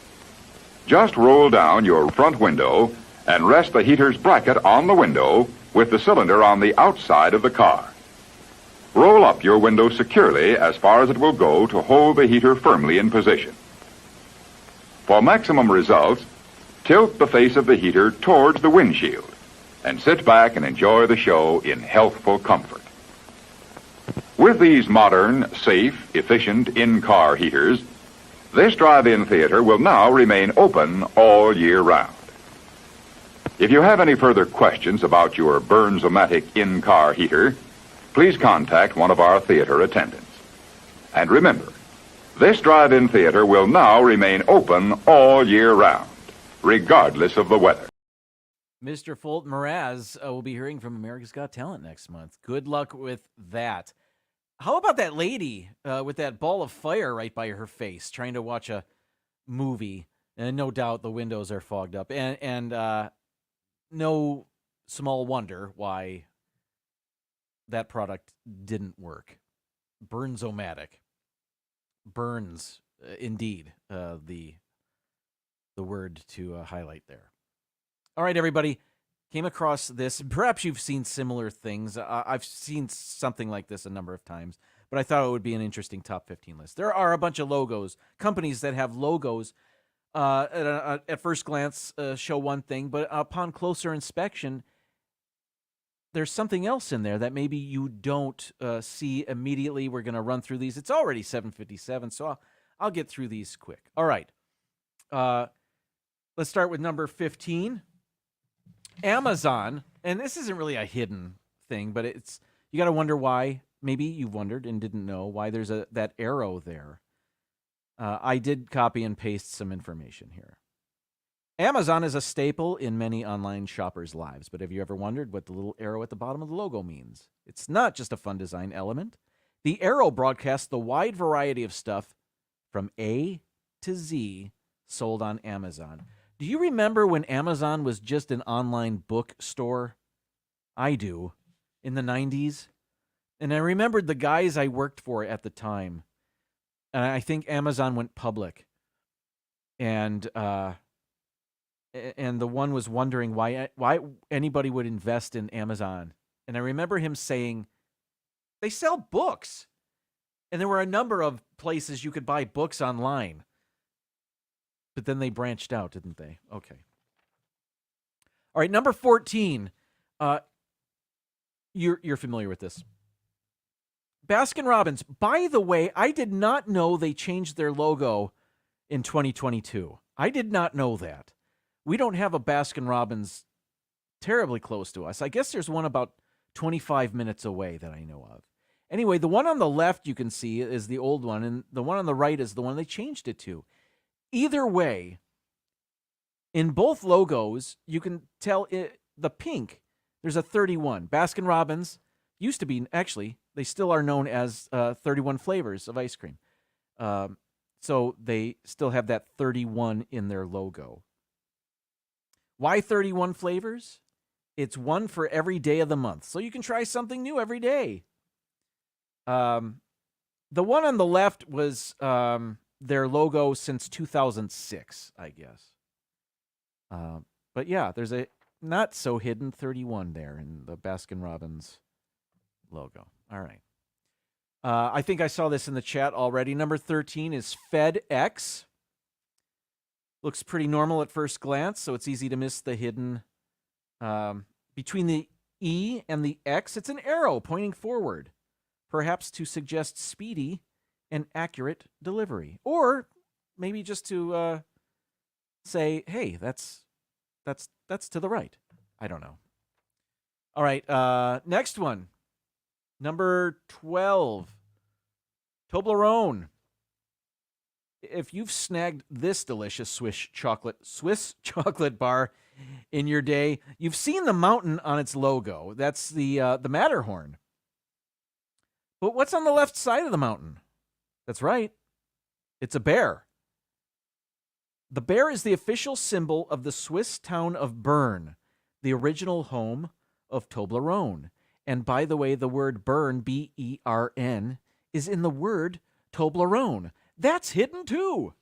S2: Just roll down your front window and rest the heater's bracket on the window with the cylinder on the outside of the car. Roll up your window securely as far as it will go to hold the heater firmly in position. For maximum results, tilt the face of the heater towards the windshield and sit back and enjoy the show in healthful comfort. With these modern, safe, efficient in-car heaters, this drive-in theater will now remain open all year round. If you have any further questions about your Burns-O-Matic in-car heater, please contact one of our theater attendants. And remember, this drive-in theater will now remain open all year round, regardless of the weather.
S3: Mr. Fulton Mraz will be hearing from America's Got Talent next month. Good luck with that. How about that lady with that ball of fire right by her face trying to watch a movie? And no doubt the windows are fogged up. And no small wonder why that product didn't work. Burns-O-Matic. Burns, indeed, the word to highlight there. All right, everybody. Came across this. Perhaps you've seen similar things. I've seen something like this a number of times, but I thought it would be an interesting top 15 list. There are a bunch of logos, companies that have logos at first glance show one thing, but upon closer inspection, there's something else in there that maybe you don't see immediately. We're going to run through these. It's already 7:57, so I'll get through these quick. All right. Let's start with number 15. Amazon, and this isn't really a hidden thing, but you got to wonder why. Maybe you've wondered and didn't know why there's that arrow there. I did copy and paste some information here. Amazon is a staple in many online shoppers' lives, but have you ever wondered what the little arrow at the bottom of the logo means? It's not just a fun design element. The arrow broadcasts the wide variety of stuff from A to Z sold on Amazon. Do you remember when Amazon was just an online bookstore? I do. In the 90s. And I remembered the guys I worked for at the time. And I think Amazon went public. And the one was wondering why anybody would invest in Amazon. And I remember him saying, they sell books. And there were a number of places you could buy books online. But then they branched out, didn't they? Okay. All right, number 14. You're familiar with this. Baskin-Robbins. By the way, I did not know they changed their logo in 2022. I did not know that. We don't have a Baskin-Robbins terribly close to us. I guess there's one about 25 minutes away that I know of. Anyway, the one on the left you can see is the old one, and the one on the right is the one they changed it to. Either way, in both logos, you can tell the pink, there's a 31. Baskin-Robbins used to be, actually, they still are known as 31 flavors of ice cream. So they still have that 31 in their logo. Why 31 flavors? It's one for every day of the month. So you can try something new every day. The one on the left was their logo since 2006, I guess. But yeah, there's a not so hidden 31 there in the Baskin-Robbins logo. All right. I think I saw this in the chat already. Number 13 is FedEx. Looks pretty normal at first glance, so it's easy to miss the hidden. Between the E and the X, it's an arrow pointing forward, perhaps to suggest speedy and accurate delivery. Or maybe just to say, hey, that's that's to the right. I don't know. All right, next one. Number 12. Toblerone. If you've snagged this delicious Swiss chocolate bar in your day, you've seen the mountain on its logo. That's the Matterhorn. But what's on the left side of the mountain? That's right. It's a bear. The bear is the official symbol of the Swiss town of Bern, the original home of Toblerone. And by the way, the word Bern, B-E-R-N, is in the word Toblerone. That's hidden too.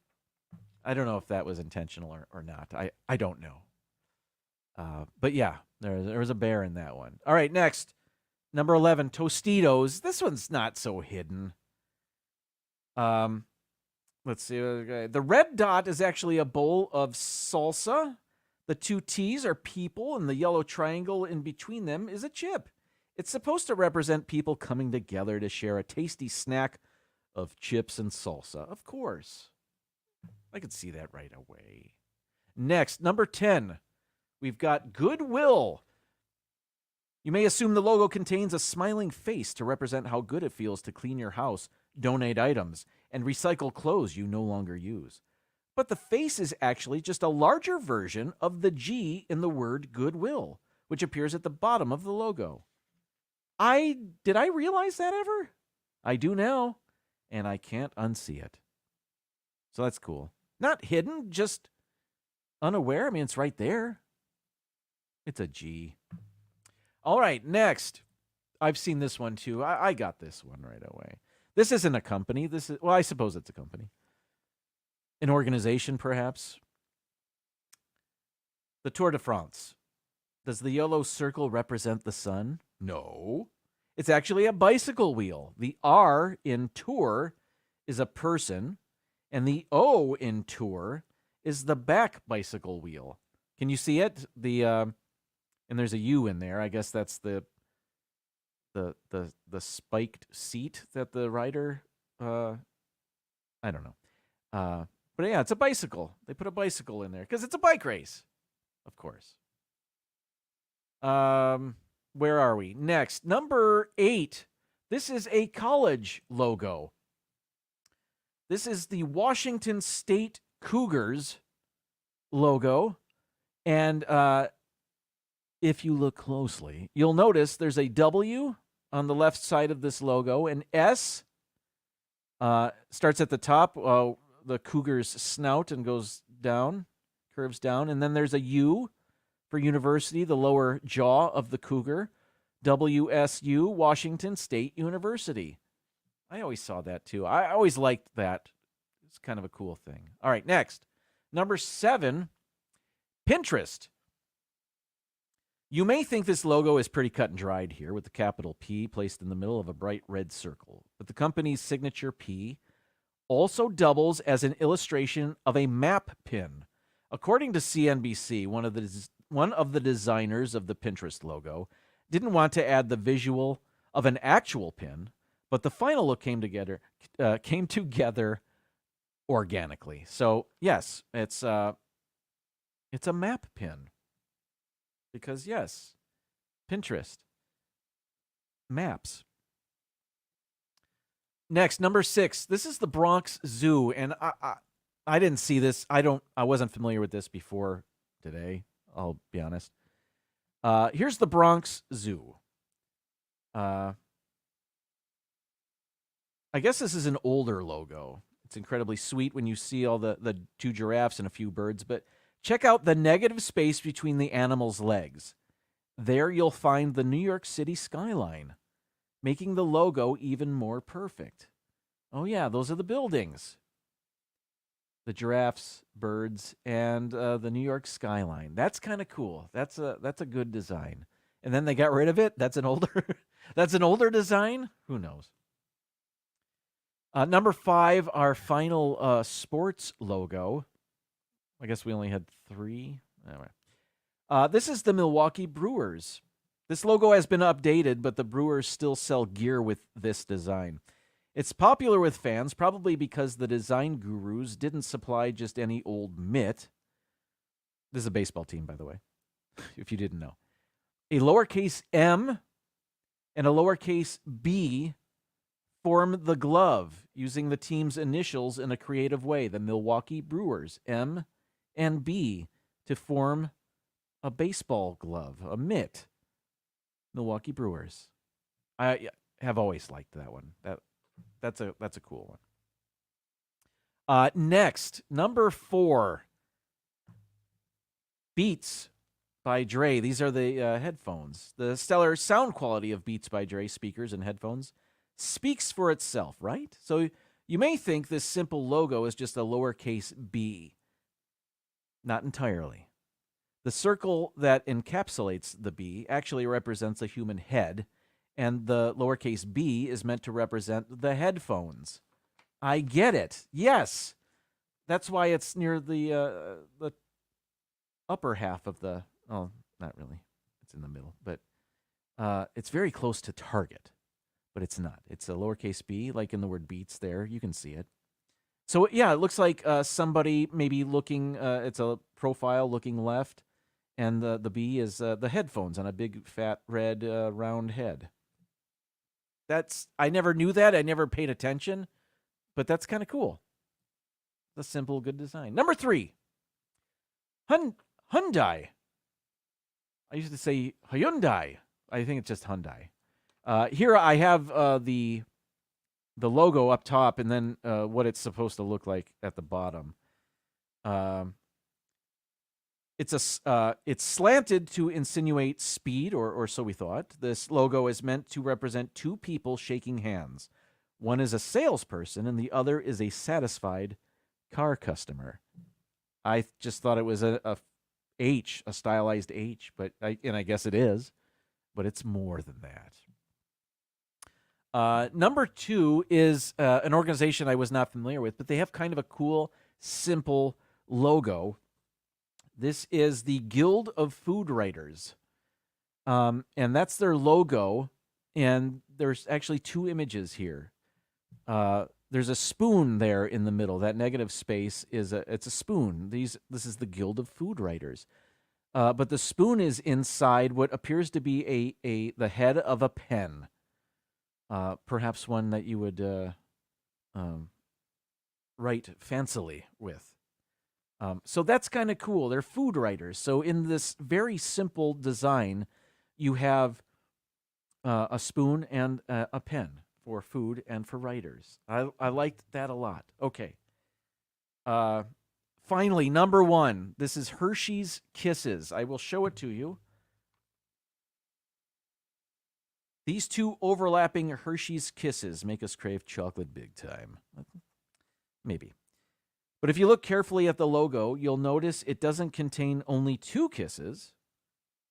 S3: I don't know if that was intentional or not. I don't know. But yeah, there was a bear in that one. All right, next. Number 11, Tostitos. This one's not so hidden. Let's see. The red dot is actually a bowl of salsa. The two T's are people, and the yellow triangle in between them is a chip. It's supposed to represent people coming together to share a tasty snack of chips and salsa. Of course. I could see that right away. Next, number 10. We've got Goodwill. You may assume the logo contains a smiling face to represent how good it feels to clean your house, donate items, and recycle clothes you no longer use. But the face is actually just a larger version of the G in the word Goodwill, which appears at the bottom of the logo. Did I realize that ever? I do now, and I can't unsee it. So that's cool. Not hidden, just unaware. I mean, it's right there. It's a G. All right, next. I've seen this one too. I got this one right away. This isn't a company. Well, I suppose it's a company. An organization, perhaps. The Tour de France. Does the yellow circle represent the sun? No. It's actually a bicycle wheel. The R in tour is a person, and the O in tour is the back bicycle wheel. Can you see it? And there's a U in there. I guess that's the spiked seat that the rider. I don't know. But yeah, it's a bicycle. They put a bicycle in there because it's a bike race, of course. Where are we? Next, number 8. This is a college logo. This is the Washington State Cougars logo. And if you look closely, you'll notice there's a W on the left side of this logo. An S starts at the top, the Cougars' snout, and goes down, curves down. And then there's a U for university, the lower jaw of the cougar. WSU, Washington State University. I always saw that too. I always liked that. It's kind of a cool thing. All right, next. Number 7, Pinterest. You may think this logo is pretty cut and dried here with the capital P placed in the middle of a bright red circle. But the company's signature P also doubles as an illustration of a map pin. According to CNBC, one of the designers of the Pinterest logo didn't want to add the visual of an actual pin, but the final look came together organically. So yes, it's a map pin. Because, yes, Pinterest. Maps. Next, number 6. This is the Bronx Zoo. And I didn't see this. I wasn't familiar with this before today. I'll be honest. Here's the Bronx Zoo. I guess this is an older logo. It's incredibly sweet when you see all the 2 giraffes and a few birds, but check out the negative space between the animal's legs. There you'll find the New York City skyline, making the logo even more perfect. Oh yeah, those are the buildings. The giraffes, birds, and the New York skyline. That's kind of cool. That's a good design. And then they got rid of it. That's an older design. Who knows? Number 5, our final sports logo. I guess we only had 3. Anyway, this is the Milwaukee Brewers. This logo has been updated, but the Brewers still sell gear with this design. It's popular with fans, probably because the design gurus didn't supply just any old mitt. This is a baseball team, by the way, if you didn't know. A lowercase m and a lowercase b form the glove using the team's initials in a creative way. The Milwaukee Brewers, M and B, to form a baseball glove, a mitt. Milwaukee Brewers. I have always liked that one. That's a cool one. Next, number 4, Beats by Dre. These are the headphones. The stellar sound quality of Beats by Dre speakers and headphones speaks for itself, right? So you may think this simple logo is just a lowercase b. Not entirely. The circle that encapsulates the B actually represents a human head, and the lowercase b is meant to represent the headphones. I get it. Yes. That's why it's near the upper half of the... Oh, not really. It's in the middle. But it's very close to target, but it's not. It's a lowercase b, like in the word beats there. You can see it. So, yeah, it looks like somebody maybe looking... it's a profile looking left, and the B is the headphones on a big, fat, red, round head. I never knew that. I never paid attention, but that's kind of cool. It's a simple, good design. Number 3, Hyundai. I used to say Hyundai. I think it's just Hyundai. Here I have the logo up top, and then what it's supposed to look like at the bottom. It's slanted to insinuate speed, or so we thought. This logo is meant to represent 2 people shaking hands. One is a salesperson, and the other is a satisfied car customer. I just thought it was a H, a stylized H, and I guess it is, but it's more than that. Number 2 is an organization I was not familiar with, but they have kind of a cool, simple logo. This is the Guild of Food Writers, and that's their logo, and there's actually 2 images here. There's a spoon there in the middle. That negative space it's a spoon. This is the Guild of Food Writers. But the spoon is inside what appears to be the head of a pen. Perhaps one that you would write fancily with. So that's kind of cool. They're food writers. So in this very simple design, you have a spoon and a pen for food and for writers. I liked that a lot. Okay. Finally, number 1. This is Hershey's Kisses. I will show it to you. These 2 overlapping Hershey's Kisses make us crave chocolate big time. Maybe. But if you look carefully at the logo, you'll notice it doesn't contain only 2 kisses.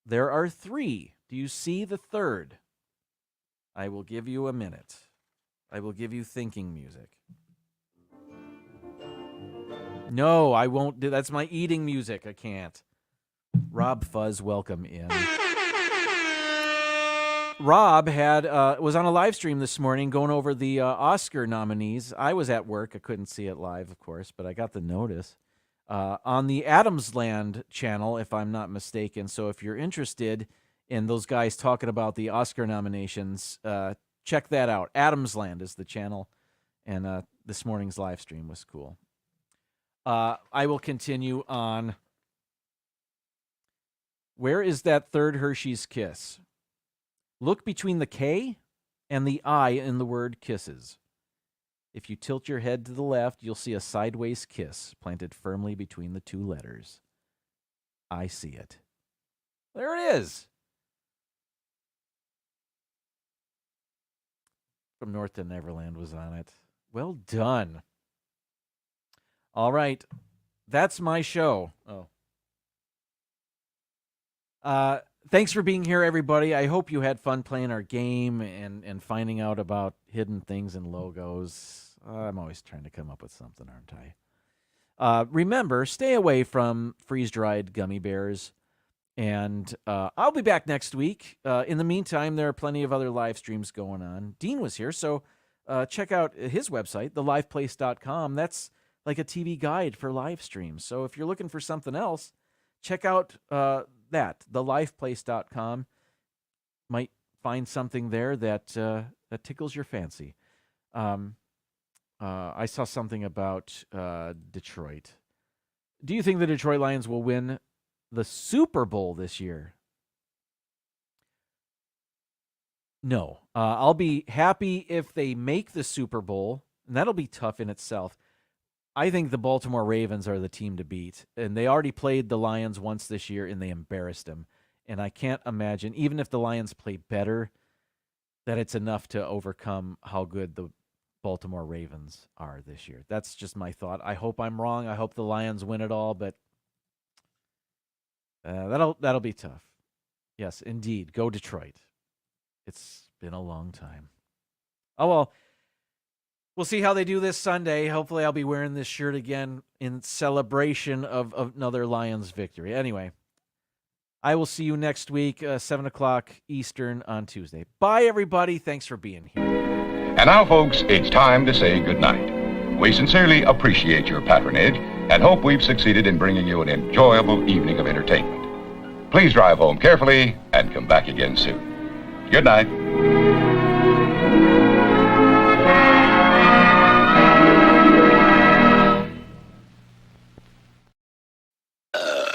S3: There are 3. Do you see the third? I will give you a minute. I will give you thinking music. No, I won't do. That's my eating music. I can't. Rob Fuzz, welcome in. Rob was on a live stream this morning going over the Oscar nominees. I was at work. I couldn't see it live, of course, but I got the notice on the Adamsland channel, if I'm not mistaken. So if you're interested in those guys talking about the Oscar nominations, check that out. Adamsland is the channel, and this morning's live stream was cool. I will continue on. Where is that third Hershey's Kiss? Look between the K and the I in the word kisses. If you tilt your head to the left, you'll see a sideways kiss planted firmly between the 2 letters. I see it. There it is. From North to Neverland was on it. Well done. All right. That's my show. Thanks for being here, everybody. I hope you had fun playing our game and finding out about hidden things and logos. I'm always trying to come up with something, aren't I? Remember, stay away from freeze-dried gummy bears. And I'll be back next week. In the meantime, there are plenty of other live streams going on. Dean was here, so check out his website, theliveplace.com. That's like a TV guide for live streams. So if you're looking for something else, check out that, thelifeplace.com. Might find something there that that tickles your fancy. I saw something about Detroit. Do you think the Detroit Lions will win the Super Bowl this year? No. I'll be happy if they make the Super Bowl, and that'll be tough in itself. I think the Baltimore Ravens are the team to beat, and they already played the Lions once this year, and they embarrassed them. And I can't imagine, even if the Lions play better, that it's enough to overcome how good the Baltimore Ravens are this year. That's just my thought. I hope I'm wrong. I hope the Lions win it all, but that'll be tough. Yes, indeed. Go Detroit. It's been a long time. Oh, well, we'll see how they do this Sunday. Hopefully I'll be wearing this shirt again in celebration of another Lions victory. Anyway, I will see you next week, 7 o'clock Eastern on Tuesday. Bye, everybody. Thanks for being here.
S2: And now, folks, it's time to say goodnight. We sincerely appreciate your patronage and hope we've succeeded in bringing you an enjoyable evening of entertainment. Please drive home carefully and come back again soon. Good night.